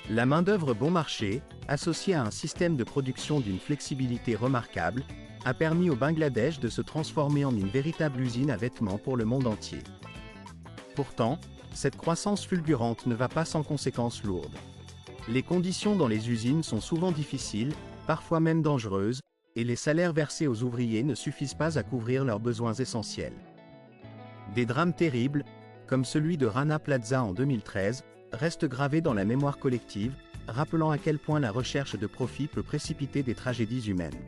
La main-d'œuvre bon marché, associée à un système de production d'une flexibilité remarquable, a permis au Bangladesh de se transformer en une véritable usine à vêtements pour le monde entier. Pourtant, cette croissance fulgurante ne va pas sans conséquences lourdes. Les conditions dans les usines sont souvent difficiles, parfois même dangereuses, et les salaires versés aux ouvriers ne suffisent pas à couvrir leurs besoins essentiels. Des drames terribles, comme celui de Rana Plaza en 2013, restent gravés dans la mémoire collective, rappelant à quel point la recherche de profit peut précipiter des tragédies humaines.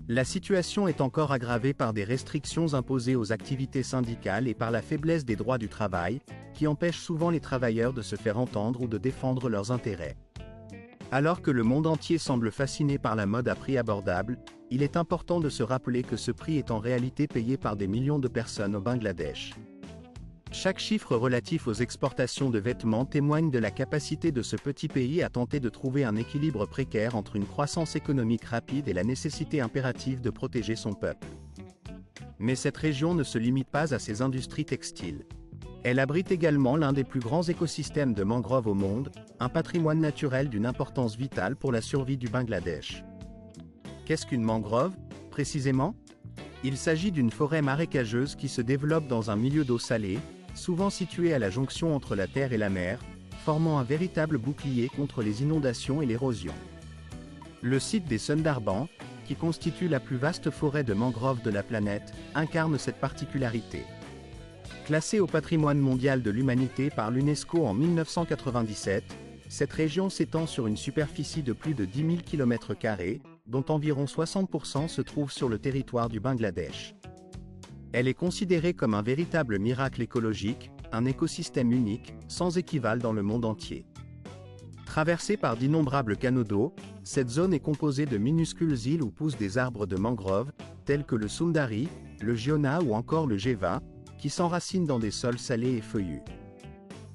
La situation est encore aggravée par des restrictions imposées aux activités syndicales et par la faiblesse des droits du travail, qui empêchent souvent les travailleurs de se faire entendre ou de défendre leurs intérêts. Alors que le monde entier semble fasciné par la mode à prix abordable, il est important de se rappeler que ce prix est en réalité payé par des millions de personnes au Bangladesh. Chaque chiffre relatif aux exportations de vêtements témoigne de la capacité de ce petit pays à tenter de trouver un équilibre précaire entre une croissance économique rapide et la nécessité impérative de protéger son peuple. Mais cette région ne se limite pas à ses industries textiles. Elle abrite également l'un des plus grands écosystèmes de mangroves au monde, un patrimoine naturel d'une importance vitale pour la survie du Bangladesh. Qu'est-ce qu'une mangrove, précisément ? Il s'agit d'une forêt marécageuse qui se développe dans un milieu d'eau salée, souvent située à la jonction entre la terre et la mer, formant un véritable bouclier contre les inondations et l'érosion. Le site des Sundarbans, qui constitue la plus vaste forêt de mangroves de la planète, incarne cette particularité. Classée au patrimoine mondial de l'humanité par l'UNESCO en 1997, cette région s'étend sur une superficie de plus de 10 000 km², dont environ 60% se trouvent sur le territoire du Bangladesh. Elle est considérée comme un véritable miracle écologique, un écosystème unique, sans équivalent dans le monde entier. Traversée par d'innombrables canaux d'eau, cette zone est composée de minuscules îles où poussent des arbres de mangrove, tels que le Sundari, le Giona ou encore le Geva, qui s'enracinent dans des sols salés et feuillus.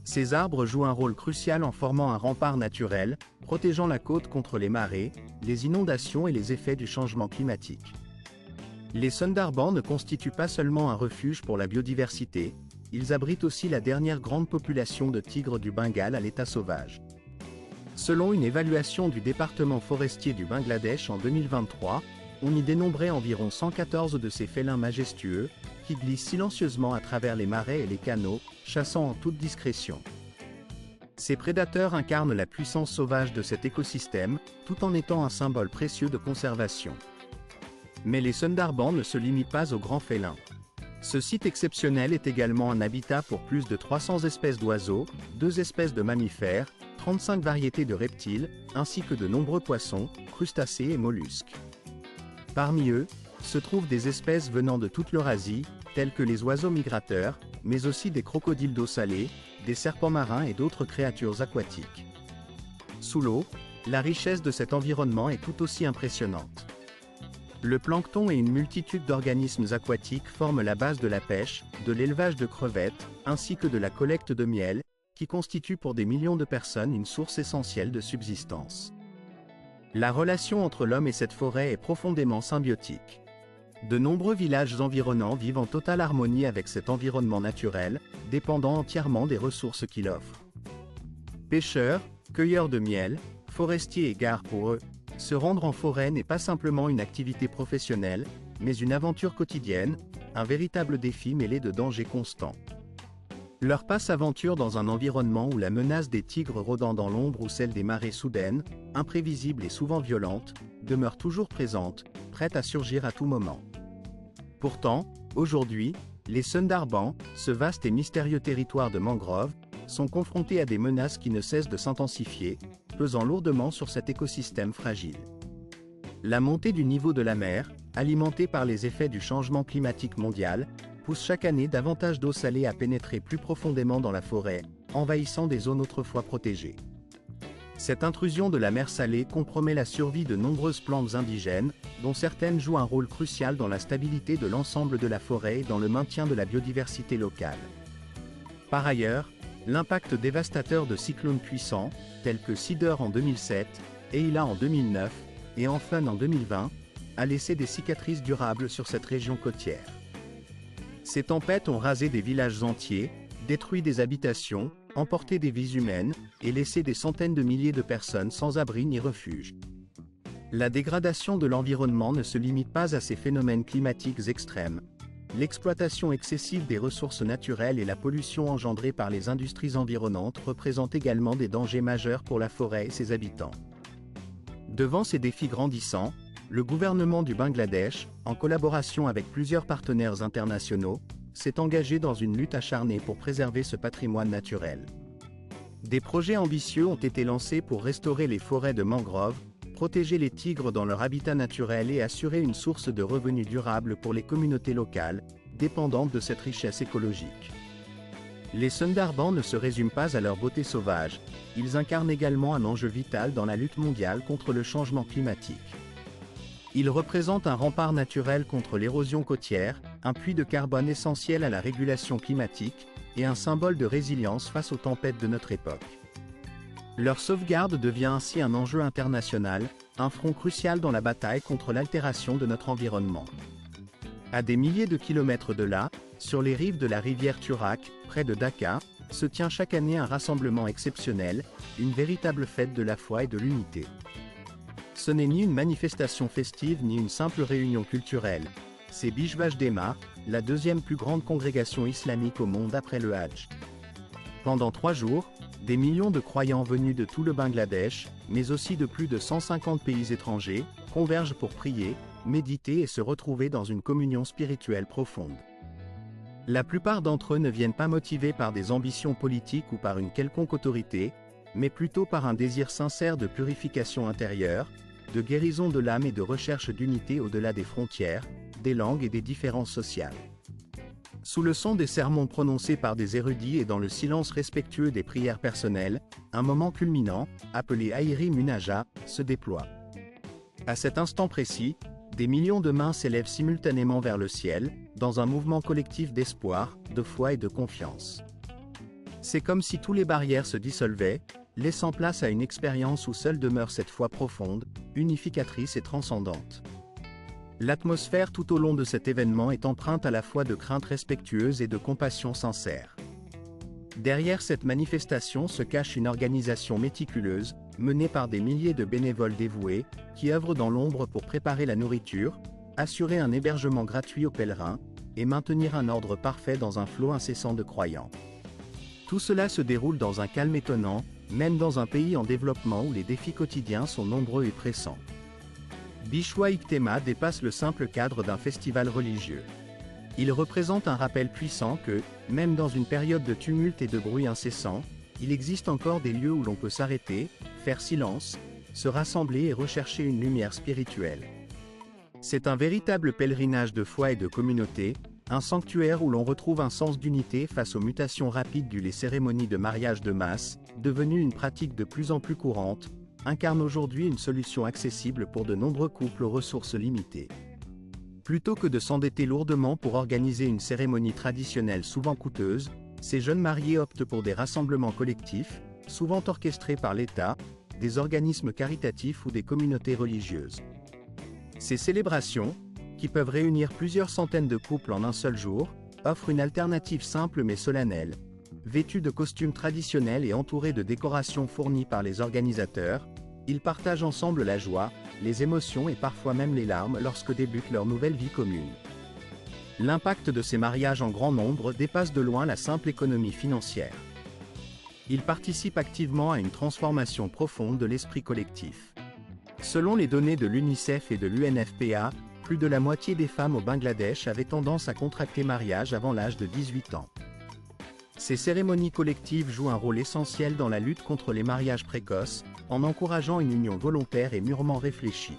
Ces arbres jouent un rôle crucial en formant un rempart naturel, protégeant la côte contre les marées, les inondations et les effets du changement climatique. Les Sundarbans ne constituent pas seulement un refuge pour la biodiversité, ils abritent aussi la dernière grande population de tigres du Bengale à l'état sauvage. Selon une évaluation du département forestier du Bangladesh en 2023, on y dénombrait environ 114 de ces félins majestueux, qui glissent silencieusement à travers les marais et les canaux, chassant en toute discrétion. Ces prédateurs incarnent la puissance sauvage de cet écosystème, tout en étant un symbole précieux de conservation. Mais les Sundarbans ne se limitent pas aux grands félins. Ce site exceptionnel est également un habitat pour plus de 300 espèces d'oiseaux, 2 espèces de mammifères, 35 variétés de reptiles, ainsi que de nombreux poissons, crustacés et mollusques. Parmi eux, se trouvent des espèces venant de toute l'Eurasie, telles que les oiseaux migrateurs, mais aussi des crocodiles d'eau salée, des serpents marins et d'autres créatures aquatiques. Sous l'eau, la richesse de cet environnement est tout aussi impressionnante. Le plancton et une multitude d'organismes aquatiques forment la base de la pêche, de l'élevage de crevettes, ainsi que de la collecte de miel, qui constitue pour des millions de personnes une source essentielle de subsistance. La relation entre l'homme et cette forêt est profondément symbiotique. De nombreux villages environnants vivent en totale harmonie avec cet environnement naturel, dépendant entièrement des ressources qu'il offre. Pêcheurs, cueilleurs de miel, forestiers et gares pour eux, se rendre en forêt n'est pas simplement une activité professionnelle, mais une aventure quotidienne, un véritable défi mêlé de dangers constants. Leur passe-aventure dans un environnement où la menace des tigres rôdant dans l'ombre ou celle des marées soudaines, imprévisibles et souvent violentes, demeure toujours présente, prête à surgir à tout moment. Pourtant, aujourd'hui, les Sundarbans, ce vaste et mystérieux territoire de mangroves, sont confrontés à des menaces qui ne cessent de s'intensifier, pesant lourdement sur cet écosystème fragile. La montée du niveau de la mer, alimentée par les effets du changement climatique mondial, pousse chaque année davantage d'eau salée à pénétrer plus profondément dans la forêt, envahissant des zones autrefois protégées. Cette intrusion de la mer salée compromet la survie de nombreuses plantes indigènes, dont certaines jouent un rôle crucial dans la stabilité de l'ensemble de la forêt et dans le maintien de la biodiversité locale. Par ailleurs, l'impact dévastateur de cyclones puissants, tels que Sidr en 2007, Eila en 2009 et Amphan en 2020, a laissé des cicatrices durables sur cette région côtière. Ces tempêtes ont rasé des villages entiers, détruit des habitations, emporté des vies humaines, et laissé des centaines de milliers de personnes sans abri ni refuge. La dégradation de l'environnement ne se limite pas à ces phénomènes climatiques extrêmes. L'exploitation excessive des ressources naturelles et la pollution engendrée par les industries environnantes représentent également des dangers majeurs pour la forêt et ses habitants. Devant ces défis grandissants, le gouvernement du Bangladesh, en collaboration avec plusieurs partenaires internationaux, s'est engagé dans une lutte acharnée pour préserver ce patrimoine naturel. Des projets ambitieux ont été lancés pour restaurer les forêts de mangroves, protéger les tigres dans leur habitat naturel et assurer une source de revenus durable pour les communautés locales, dépendantes de cette richesse écologique. Les Sundarbans ne se résument pas à leur beauté sauvage, ils incarnent également un enjeu vital dans la lutte mondiale contre le changement climatique. Ils représentent un rempart naturel contre l'érosion côtière, un puits de carbone essentiel à la régulation climatique, et un symbole de résilience face aux tempêtes de notre époque. Leur sauvegarde devient ainsi un enjeu international, un front crucial dans la bataille contre l'altération de notre environnement. À des milliers de kilomètres de là, sur les rives de la rivière Turak, près de Dhaka, se tient chaque année un rassemblement exceptionnel, une véritable fête de la foi et de l'unité. Ce n'est ni une manifestation festive ni une simple réunion culturelle. C'est Bish Vajdema, la deuxième plus grande congrégation islamique au monde après le Hajj. Pendant 3 jours, des millions de croyants venus de tout le Bangladesh, mais aussi de plus de 150 pays étrangers, convergent pour prier, méditer et se retrouver dans une communion spirituelle profonde. La plupart d'entre eux ne viennent pas motivés par des ambitions politiques ou par une quelconque autorité, mais plutôt par un désir sincère de purification intérieure, de guérison de l'âme et de recherche d'unité au-delà des frontières, des langues et des différences sociales. Sous le son des sermons prononcés par des érudits et dans le silence respectueux des prières personnelles, un moment culminant, appelé Ahiri Munaja, se déploie. À cet instant précis, des millions de mains s'élèvent simultanément vers le ciel, dans un mouvement collectif d'espoir, de foi et de confiance. C'est comme si toutes les barrières se dissolvaient, laissant place à une expérience où seule demeure cette foi profonde, unificatrice et transcendante. L'atmosphère tout au long de cet événement est empreinte à la fois de crainte respectueuse et de compassion sincère. Derrière cette manifestation se cache une organisation méticuleuse, menée par des milliers de bénévoles dévoués, qui œuvrent dans l'ombre pour préparer la nourriture, assurer un hébergement gratuit aux pèlerins, et maintenir un ordre parfait dans un flot incessant de croyants. Tout cela se déroule dans un calme étonnant, même dans un pays en développement où les défis quotidiens sont nombreux et pressants. Bishwa Iktema dépasse le simple cadre d'un festival religieux. Il représente un rappel puissant que, même dans une période de tumulte et de bruit incessant, il existe encore des lieux où l'on peut s'arrêter, faire silence, se rassembler et rechercher une lumière spirituelle. C'est un véritable pèlerinage de foi et de communauté, un sanctuaire où l'on retrouve un sens d'unité face aux mutations rapides les cérémonies de mariage de masse, devenues une pratique de plus en plus courante, incarne aujourd'hui une solution accessible pour de nombreux couples aux ressources limitées. Plutôt que de s'endetter lourdement pour organiser une cérémonie traditionnelle souvent coûteuse, ces jeunes mariés optent pour des rassemblements collectifs, souvent orchestrés par l'État, des organismes caritatifs ou des communautés religieuses. Ces célébrations, qui peuvent réunir plusieurs centaines de couples en un seul jour, offrent une alternative simple mais solennelle. Vêtus de costumes traditionnels et entourés de décorations fournies par les organisateurs, ils partagent ensemble la joie, les émotions et parfois même les larmes lorsque débute leur nouvelle vie commune. L'impact de ces mariages en grand nombre dépasse de loin la simple économie financière. Ils participent activement à une transformation profonde de l'esprit collectif. Selon les données de l'UNICEF et de l'UNFPA, plus de la moitié des femmes au Bangladesh avaient tendance à contracter mariage avant l'âge de 18 ans. Ces cérémonies collectives jouent un rôle essentiel dans la lutte contre les mariages précoces, en encourageant une union volontaire et mûrement réfléchie.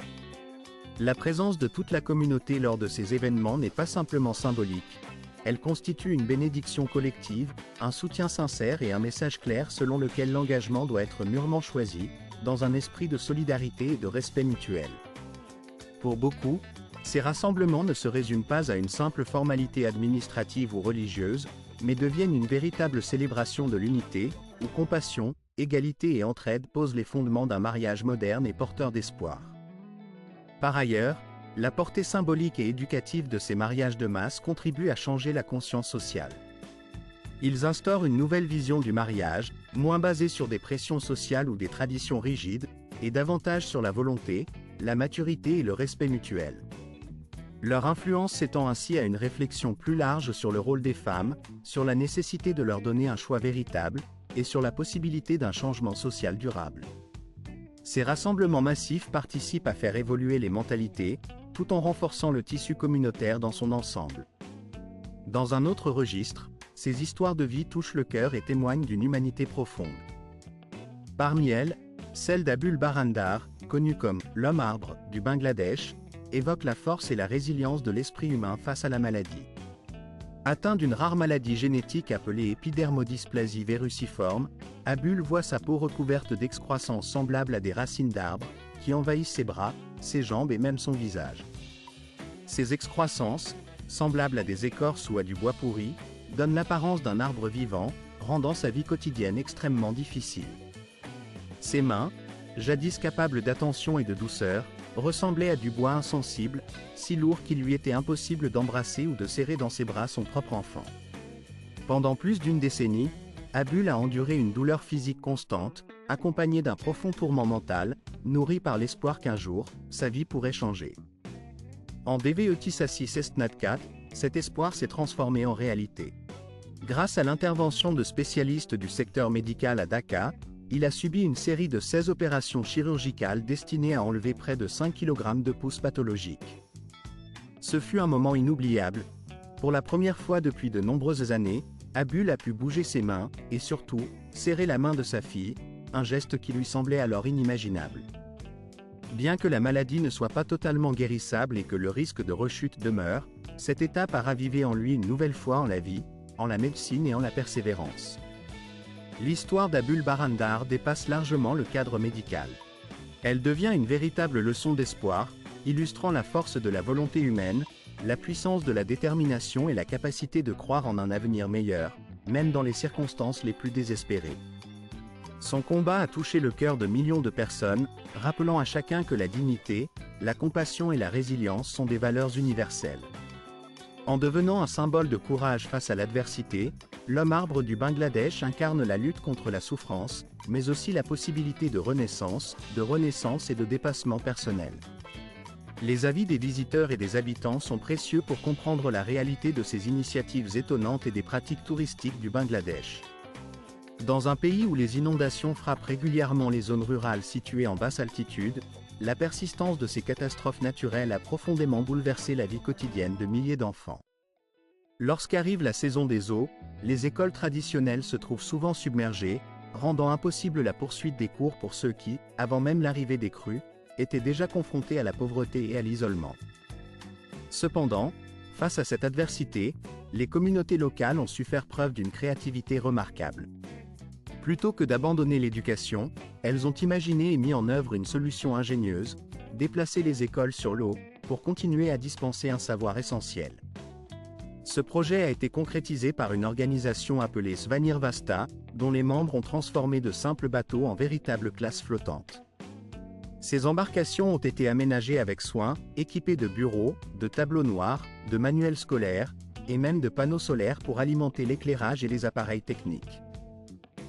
La présence de toute la communauté lors de ces événements n'est pas simplement symbolique, elle constitue une bénédiction collective, un soutien sincère et un message clair selon lequel l'engagement doit être mûrement choisi, dans un esprit de solidarité et de respect mutuel. Pour beaucoup, ces rassemblements ne se résument pas à une simple formalité administrative ou religieuse, mais deviennent une véritable célébration de l'unité, où compassion, égalité et entraide posent les fondements d'un mariage moderne et porteur d'espoir. Par ailleurs, la portée symbolique et éducative de ces mariages de masse contribue à changer la conscience sociale. Ils instaurent une nouvelle vision du mariage, moins basée sur des pressions sociales ou des traditions rigides, et davantage sur la volonté, la maturité et le respect mutuel. Leur influence s'étend ainsi à une réflexion plus large sur le rôle des femmes, sur la nécessité de leur donner un choix véritable, et sur la possibilité d'un changement social durable. Ces rassemblements massifs participent à faire évoluer les mentalités, tout en renforçant le tissu communautaire dans son ensemble. Dans un autre registre, ces histoires de vie touchent le cœur et témoignent d'une humanité profonde. Parmi elles, Celle d'Abul Barandar, connu comme « l'homme-arbre » du Bangladesh, évoque la force et la résilience de l'esprit humain face à la maladie. Atteint d'une rare maladie génétique appelée épidermodysplasie véruciforme, Abul voit sa peau recouverte d'excroissances semblables à des racines d'arbres, qui envahissent ses bras, ses jambes et même son visage. Ces excroissances, semblables à des écorces ou à du bois pourri, donnent l'apparence d'un arbre vivant, rendant sa vie quotidienne extrêmement difficile. Ses mains, jadis capables d'attention et de douceur, ressemblaient à du bois insensible, si lourd qu'il lui était impossible d'embrasser ou de serrer dans ses bras son propre enfant. Pendant plus d'une décennie, Abul a enduré une douleur physique constante, accompagnée d'un profond tourment mental, nourri par l'espoir qu'un jour, sa vie pourrait changer. En Deviotisasi Sestnatkat, cet espoir s'est transformé en réalité. Grâce à l'intervention de spécialistes du secteur médical à Dhaka, il a subi une série de 16 opérations chirurgicales destinées à enlever près de 5 kg de pouces pathologiques. Ce fut un moment inoubliable. Pour la première fois depuis de nombreuses années, Abul a pu bouger ses mains, et surtout, serrer la main de sa fille, un geste qui lui semblait alors inimaginable. Bien que la maladie ne soit pas totalement guérissable et que le risque de rechute demeure, cette étape a ravivé en lui une nouvelle foi en la vie, en la médecine et en la persévérance. L'histoire d'Abul Barandar dépasse largement le cadre médical. Elle devient une véritable leçon d'espoir, illustrant la force de la volonté humaine, la puissance de la détermination et la capacité de croire en un avenir meilleur, même dans les circonstances les plus désespérées. Son combat a touché le cœur de millions de personnes, rappelant à chacun que la dignité, la compassion et la résilience sont des valeurs universelles. En devenant un symbole de courage face à l'adversité, l'homme-arbre du Bangladesh incarne la lutte contre la souffrance, mais aussi la possibilité de renaissance et de dépassement personnel. Les avis des visiteurs et des habitants sont précieux pour comprendre la réalité de ces initiatives étonnantes et des pratiques touristiques du Bangladesh. Dans un pays où les inondations frappent régulièrement les zones rurales situées en basse altitude, la persistance de ces catastrophes naturelles a profondément bouleversé la vie quotidienne de milliers d'enfants. Lorsqu'arrive la saison des eaux, les écoles traditionnelles se trouvent souvent submergées, rendant impossible la poursuite des cours pour ceux qui, avant même l'arrivée des crues, étaient déjà confrontés à la pauvreté et à l'isolement. Cependant, face à cette adversité, les communautés locales ont su faire preuve d'une créativité remarquable. Plutôt que d'abandonner l'éducation, elles ont imaginé et mis en œuvre une solution ingénieuse, déplacer les écoles sur l'eau, pour continuer à dispenser un savoir essentiel. Ce projet a été concrétisé par une organisation appelée Svanirvasta, dont les membres ont transformé de simples bateaux en véritables classes flottantes. Ces embarcations ont été aménagées avec soin, équipées de bureaux, de tableaux noirs, de manuels scolaires, et même de panneaux solaires pour alimenter l'éclairage et les appareils techniques.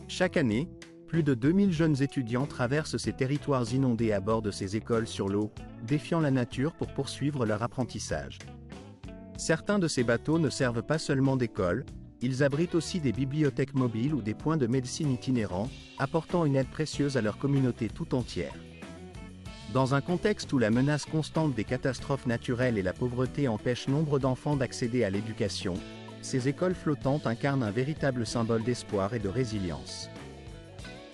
Chaque année, plus de 2000 jeunes étudiants traversent ces territoires inondés à bord de ces écoles sur l'eau, défiant la nature pour poursuivre leur apprentissage. Certains de ces bateaux ne servent pas seulement d'école, ils abritent aussi des bibliothèques mobiles ou des points de médecine itinérants, apportant une aide précieuse à leur communauté tout entière. Dans un contexte où la menace constante des catastrophes naturelles et la pauvreté empêchent nombre d'enfants d'accéder à l'éducation, ces écoles flottantes incarnent un véritable symbole d'espoir et de résilience.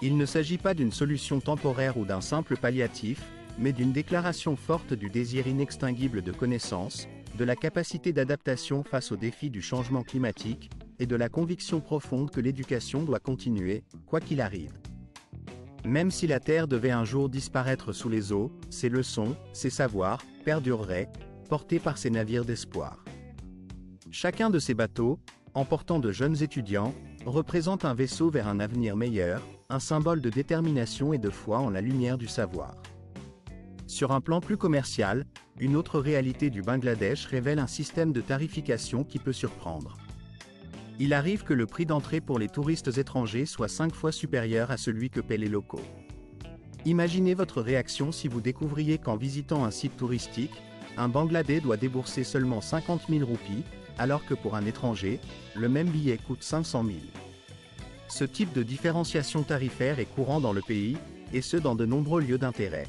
Il ne s'agit pas d'une solution temporaire ou d'un simple palliatif, mais d'une déclaration forte du désir inextinguible de connaissance, de la capacité d'adaptation face aux défis du changement climatique, et de la conviction profonde que l'éducation doit continuer, quoi qu'il arrive. Même si la Terre devait un jour disparaître sous les eaux, ses leçons, ses savoirs, perdureraient, portés par ces navires d'espoir. Chacun de ces bateaux, emportant de jeunes étudiants, représente un vaisseau vers un avenir meilleur, un symbole de détermination et de foi en la lumière du savoir. Sur un plan plus commercial, une autre réalité du Bangladesh révèle un système de tarification qui peut surprendre. Il arrive que le prix d'entrée pour les touristes étrangers soit 5 fois supérieur à celui que paient les locaux. Imaginez votre réaction si vous découvriez qu'en visitant un site touristique, un Bangladais doit débourser seulement 50 000 roupies, alors que pour un étranger, le même billet coûte 500 000. Ce type de différenciation tarifaire est courant dans le pays, et ce dans de nombreux lieux d'intérêt.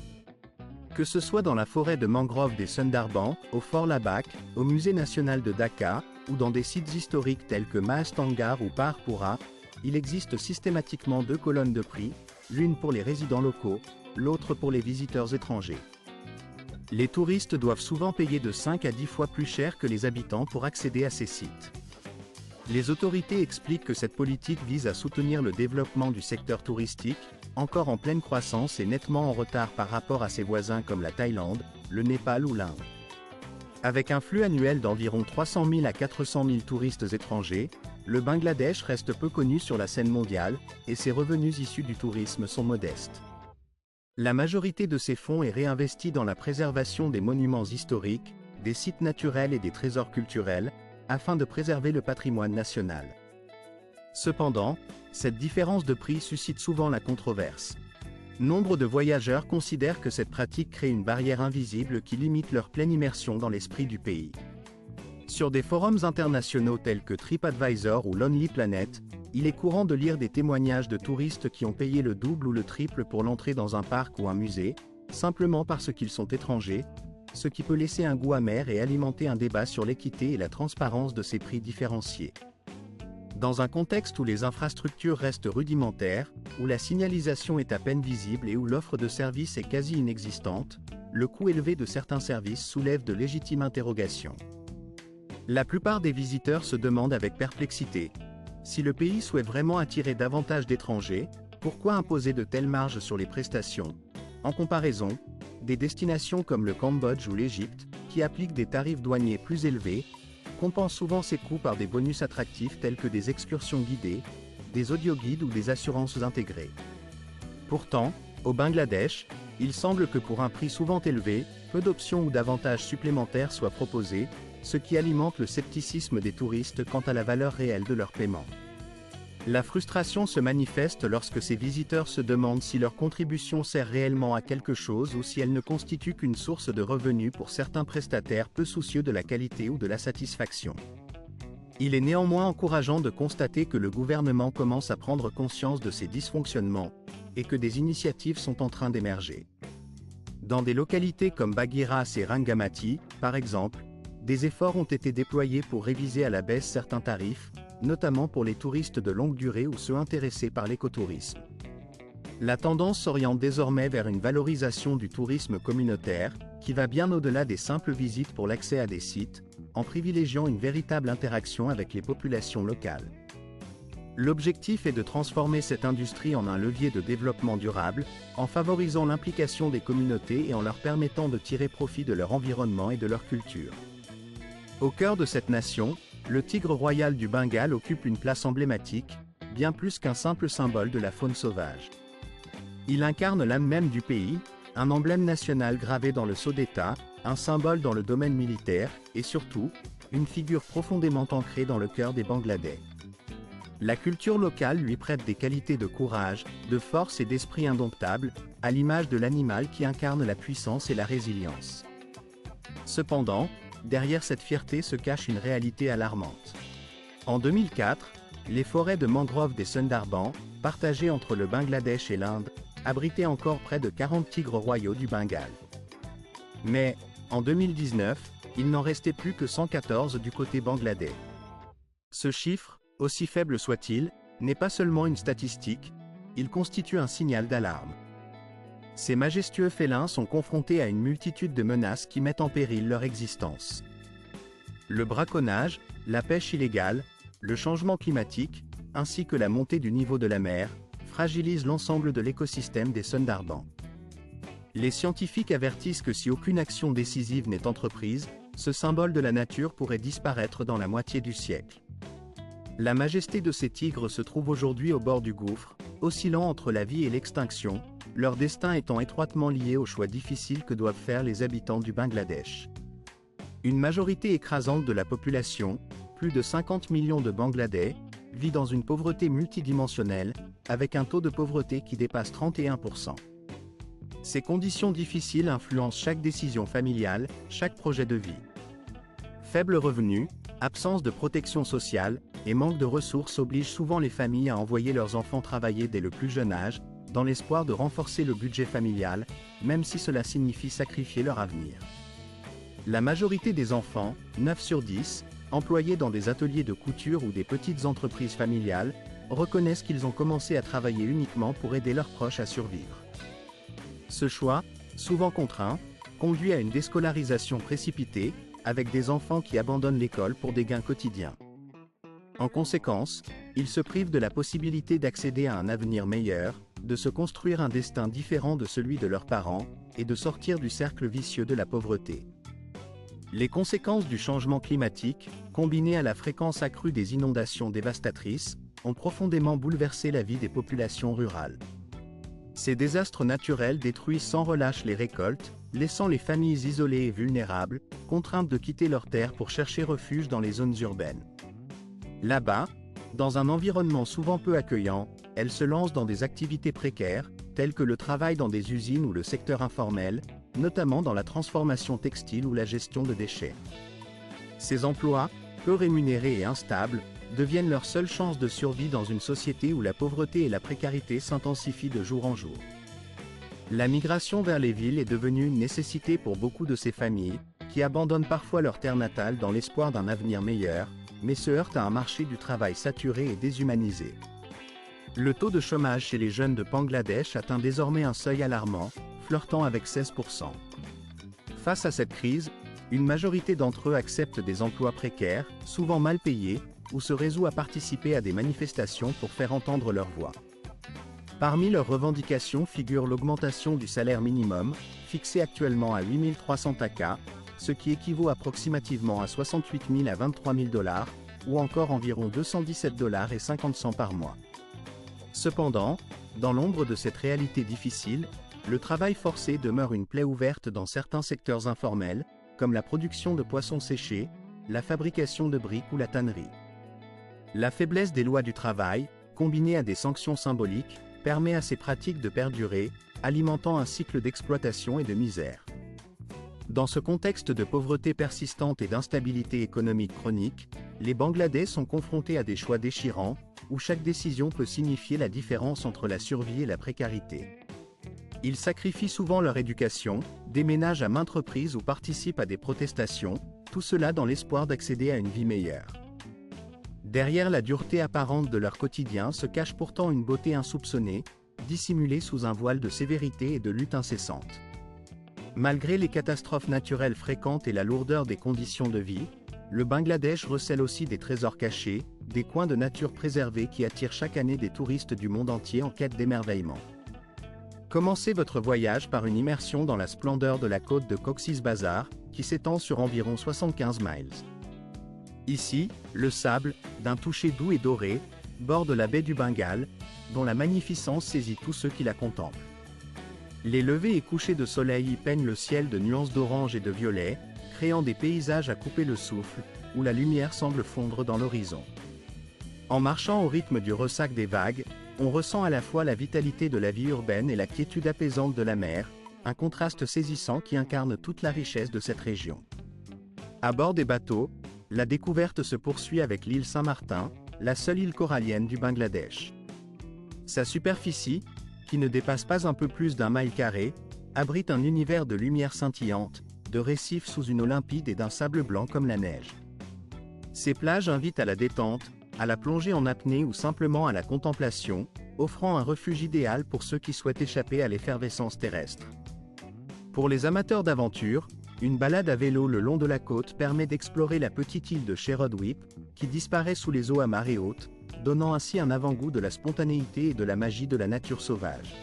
Que ce soit dans la forêt de mangrove des Sundarbans, au Fort Labak, au Musée national de Dhaka, ou dans des sites historiques tels que Mahastangar ou Paharpura, il existe systématiquement 2 colonnes de prix, l'une pour les résidents locaux, l'autre pour les visiteurs étrangers. Les touristes doivent souvent payer de 5 à 10 fois plus cher que les habitants pour accéder à ces sites. Les autorités expliquent que cette politique vise à soutenir le développement du secteur touristique, encore en pleine croissance et nettement en retard par rapport à ses voisins comme la Thaïlande, le Népal ou l'Inde. Avec un flux annuel d'environ 300 000 à 400 000 touristes étrangers, le Bangladesh reste peu connu sur la scène mondiale, et ses revenus issus du tourisme sont modestes. La majorité de ces fonds est réinvestie dans la préservation des monuments historiques, des sites naturels et des trésors culturels, afin de préserver le patrimoine national. Cependant, cette différence de prix suscite souvent la controverse. Nombre de voyageurs considèrent que cette pratique crée une barrière invisible qui limite leur pleine immersion dans l'esprit du pays. Sur des forums internationaux tels que TripAdvisor ou Lonely Planet, il est courant de lire des témoignages de touristes qui ont payé le double ou le triple pour l'entrée dans un parc ou un musée, simplement parce qu'ils sont étrangers, ce qui peut laisser un goût amer et alimenter un débat sur l'équité et la transparence de ces prix différenciés. Dans un contexte où les infrastructures restent rudimentaires, où la signalisation est à peine visible et où l'offre de services est quasi inexistante, le coût élevé de certains services soulève de légitimes interrogations. La plupart des visiteurs se demandent avec perplexité: si le pays souhaite vraiment attirer davantage d'étrangers, pourquoi imposer de telles marges sur les prestations? En comparaison, des destinations comme le Cambodge ou l'Égypte, qui appliquent des tarifs douaniers plus élevés, compensent souvent ces coûts par des bonus attractifs tels que des excursions guidées, des audioguides ou des assurances intégrées. Pourtant, au Bangladesh, il semble que pour un prix souvent élevé, peu d'options ou d'avantages supplémentaires soient proposés, ce qui alimente le scepticisme des touristes quant à la valeur réelle de leur paiement. La frustration se manifeste lorsque ces visiteurs se demandent si leur contribution sert réellement à quelque chose ou si elle ne constitue qu'une source de revenus pour certains prestataires peu soucieux de la qualité ou de la satisfaction. Il est néanmoins encourageant de constater que le gouvernement commence à prendre conscience de ces dysfonctionnements, et que des initiatives sont en train d'émerger. Dans des localités comme Bagheera et Rangamati, par exemple, des efforts ont été déployés pour réviser à la baisse certains tarifs, notamment pour les touristes de longue durée ou ceux intéressés par l'écotourisme. La tendance s'oriente désormais vers une valorisation du tourisme communautaire, qui va bien au-delà des simples visites pour l'accès à des sites, en privilégiant une véritable interaction avec les populations locales. L'objectif est de transformer cette industrie en un levier de développement durable, en favorisant l'implication des communautés et en leur permettant de tirer profit de leur environnement et de leur culture. Au cœur de cette nation, le tigre royal du Bengale occupe une place emblématique, bien plus qu'un simple symbole de la faune sauvage. Il incarne l'âme même du pays, un emblème national gravé dans le sceau d'État, un symbole dans le domaine militaire, et surtout, une figure profondément ancrée dans le cœur des Bangladais. La culture locale lui prête des qualités de courage, de force et d'esprit indomptable, à l'image de l'animal qui incarne la puissance et la résilience. Cependant, derrière cette fierté se cache une réalité alarmante. En 2004, les forêts de mangroves des Sundarbans, partagées entre le Bangladesh et l'Inde, abritaient encore près de 40 tigres royaux du Bengale. Mais, en 2019, il n'en restait plus que 114 du côté bangladais. Ce chiffre, aussi faible soit-il, n'est pas seulement une statistique, il constitue un signal d'alarme. Ces majestueux félins sont confrontés à une multitude de menaces qui mettent en péril leur existence. Le braconnage, la pêche illégale, le changement climatique, ainsi que la montée du niveau de la mer, fragilisent l'ensemble de l'écosystème des Sundarbans. Les scientifiques avertissent que si aucune action décisive n'est entreprise, ce symbole de la nature pourrait disparaître dans la moitié du siècle. La majesté de ces tigres se trouve aujourd'hui au bord du gouffre, oscillant entre la vie et l'extinction, leur destin étant étroitement lié aux choix difficiles que doivent faire les habitants du Bangladesh. Une majorité écrasante de la population, plus de 50 millions de Bangladais, vit dans une pauvreté multidimensionnelle, avec un taux de pauvreté qui dépasse 31%. Ces conditions difficiles influencent chaque décision familiale, chaque projet de vie. Faible revenu, absence de protection sociale et manque de ressources obligent souvent les familles à envoyer leurs enfants travailler dès le plus jeune âge, dans l'espoir de renforcer le budget familial, même si cela signifie sacrifier leur avenir. La majorité des enfants, 9 sur 10, employés dans des ateliers de couture ou des petites entreprises familiales, reconnaissent qu'ils ont commencé à travailler uniquement pour aider leurs proches à survivre. Ce choix, souvent contraint, conduit à une déscolarisation précipitée, avec des enfants qui abandonnent l'école pour des gains quotidiens. En conséquence, ils se privent de la possibilité d'accéder à un avenir meilleur, de se construire un destin différent de celui de leurs parents, et de sortir du cercle vicieux de la pauvreté. Les conséquences du changement climatique, combinées à la fréquence accrue des inondations dévastatrices, ont profondément bouleversé la vie des populations rurales. Ces désastres naturels détruisent sans relâche les récoltes, laissant les familles isolées et vulnérables, contraintes de quitter leurs terres pour chercher refuge dans les zones urbaines. Là-bas, dans un environnement souvent peu accueillant, elles se lancent dans des activités précaires, telles que le travail dans des usines ou le secteur informel, notamment dans la transformation textile ou la gestion de déchets. Ces emplois, peu rémunérés et instables, deviennent leur seule chance de survie dans une société où la pauvreté et la précarité s'intensifient de jour en jour. La migration vers les villes est devenue une nécessité pour beaucoup de ces familles, qui abandonnent parfois leur terre natale dans l'espoir d'un avenir meilleur, mais se heurtent à un marché du travail saturé et déshumanisé. Le taux de chômage chez les jeunes de Bangladesh atteint désormais un seuil alarmant, flirtant avec 16%. Face à cette crise, une majorité d'entre eux acceptent des emplois précaires, souvent mal payés, ou se résout à participer à des manifestations pour faire entendre leur voix. Parmi leurs revendications figure l'augmentation du salaire minimum, fixé actuellement à 8 300 taka, ce qui équivaut approximativement à 68 000 à 23 000 $, ou encore environ 217 $ et 50 cents par mois. Cependant, dans l'ombre de cette réalité difficile, le travail forcé demeure une plaie ouverte dans certains secteurs informels, comme la production de poissons séchés, la fabrication de briques ou la tannerie. La faiblesse des lois du travail, combinée à des sanctions symboliques, permet à ces pratiques de perdurer, alimentant un cycle d'exploitation et de misère. Dans ce contexte de pauvreté persistante et d'instabilité économique chronique, les Bangladais sont confrontés à des choix déchirants, où chaque décision peut signifier la différence entre la survie et la précarité. Ils sacrifient souvent leur éducation, déménagent à maintes reprises ou participent à des protestations, tout cela dans l'espoir d'accéder à une vie meilleure. Derrière la dureté apparente de leur quotidien se cache pourtant une beauté insoupçonnée, dissimulée sous un voile de sévérité et de lutte incessante. Malgré les catastrophes naturelles fréquentes et la lourdeur des conditions de vie, le Bangladesh recèle aussi des trésors cachés, des coins de nature préservés qui attirent chaque année des touristes du monde entier en quête d'émerveillement. Commencez votre voyage par une immersion dans la splendeur de la côte de Cox's Bazar, qui s'étend sur environ 75 miles. Ici, le sable, d'un toucher doux et doré, borde la baie du Bengale, dont la magnificence saisit tous ceux qui la contemplent. Les levées et couchers de soleil y peignent le ciel de nuances d'orange et de violet, créant des paysages à couper le souffle, où la lumière semble fondre dans l'horizon. En marchant au rythme du ressac des vagues, on ressent à la fois la vitalité de la vie urbaine et la quiétude apaisante de la mer, un contraste saisissant qui incarne toute la richesse de cette région. À bord des bateaux, la découverte se poursuit avec l'île Saint-Martin, la seule île corallienne du Bangladesh. Sa superficie, qui ne dépasse pas un peu plus d'1 mile carré, abrite un univers de lumière scintillante, de récifs sous une eau limpide et d'un sable blanc comme la neige. Ces plages invitent à la détente, à la plongée en apnée ou simplement à la contemplation, offrant un refuge idéal pour ceux qui souhaitent échapper à l'effervescence terrestre. Pour les amateurs d'aventure, une balade à vélo le long de la côte permet d'explorer la petite île de Sherodwip, qui disparaît sous les eaux à marée haute, donnant ainsi un avant-goût de la spontanéité et de la magie de la nature sauvage.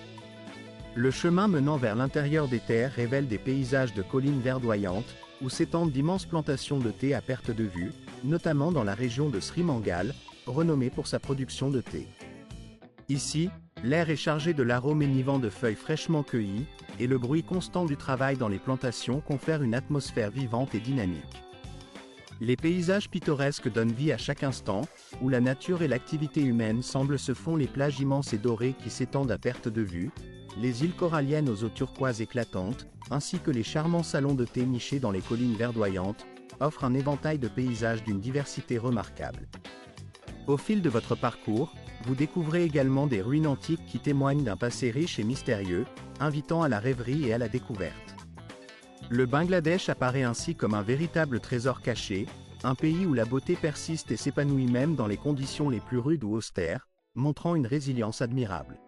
Le chemin menant vers l'intérieur des terres révèle des paysages de collines verdoyantes, où s'étendent d'immenses plantations de thé à perte de vue, notamment dans la région de Sri Mangal, renommée pour sa production de thé. Ici, l'air est chargé de l'arôme énivant de feuilles fraîchement cueillies, et le bruit constant du travail dans les plantations confère une atmosphère vivante et dynamique. Les paysages pittoresques donnent vie à chaque instant, où la nature et l'activité humaine semblent se fondre. Les plages immenses et dorées qui s'étendent à perte de vue, les îles coralliennes aux eaux turquoises éclatantes, ainsi que les charmants salons de thé nichés dans les collines verdoyantes, offrent un éventail de paysages d'une diversité remarquable. Au fil de votre parcours, vous découvrez également des ruines antiques qui témoignent d'un passé riche et mystérieux, invitant à la rêverie et à la découverte. Le Bangladesh apparaît ainsi comme un véritable trésor caché, un pays où la beauté persiste et s'épanouit même dans les conditions les plus rudes ou austères, montrant une résilience admirable.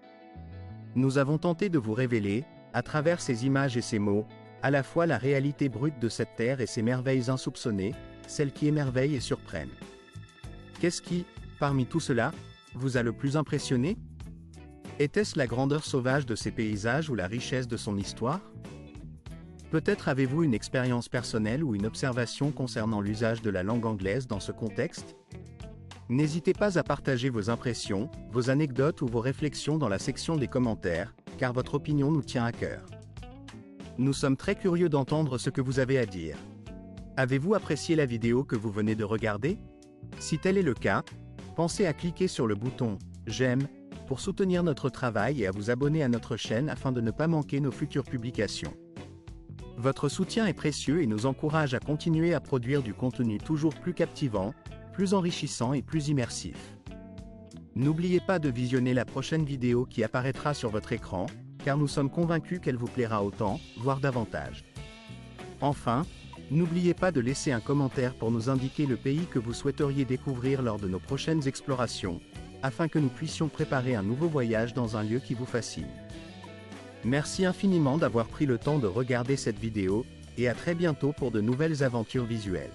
Nous avons tenté de vous révéler, à travers ces images et ces mots, à la fois la réalité brute de cette terre et ses merveilles insoupçonnées, celles qui émerveillent et surprennent. Qu'est-ce qui, parmi tout cela, vous a le plus impressionné? Était-ce la grandeur sauvage de ces paysages ou la richesse de son histoire? Peut-être avez-vous une expérience personnelle ou une observation concernant l'usage de la langue anglaise dans ce contexte? N'hésitez pas à partager vos impressions, vos anecdotes ou vos réflexions dans la section des commentaires, car votre opinion nous tient à cœur. Nous sommes très curieux d'entendre ce que vous avez à dire. Avez-vous apprécié la vidéo que vous venez de regarder? Si tel est le cas, pensez à cliquer sur le bouton « J'aime » pour soutenir notre travail et à vous abonner à notre chaîne afin de ne pas manquer nos futures publications. Votre soutien est précieux et nous encourage à continuer à produire du contenu toujours plus captivant, plus enrichissant et plus immersif. N'oubliez pas de visionner la prochaine vidéo qui apparaîtra sur votre écran, car nous sommes convaincus qu'elle vous plaira autant, voire davantage. Enfin, n'oubliez pas de laisser un commentaire pour nous indiquer le pays que vous souhaiteriez découvrir lors de nos prochaines explorations, afin que nous puissions préparer un nouveau voyage dans un lieu qui vous fascine. Merci infiniment d'avoir pris le temps de regarder cette vidéo, et à très bientôt pour de nouvelles aventures visuelles.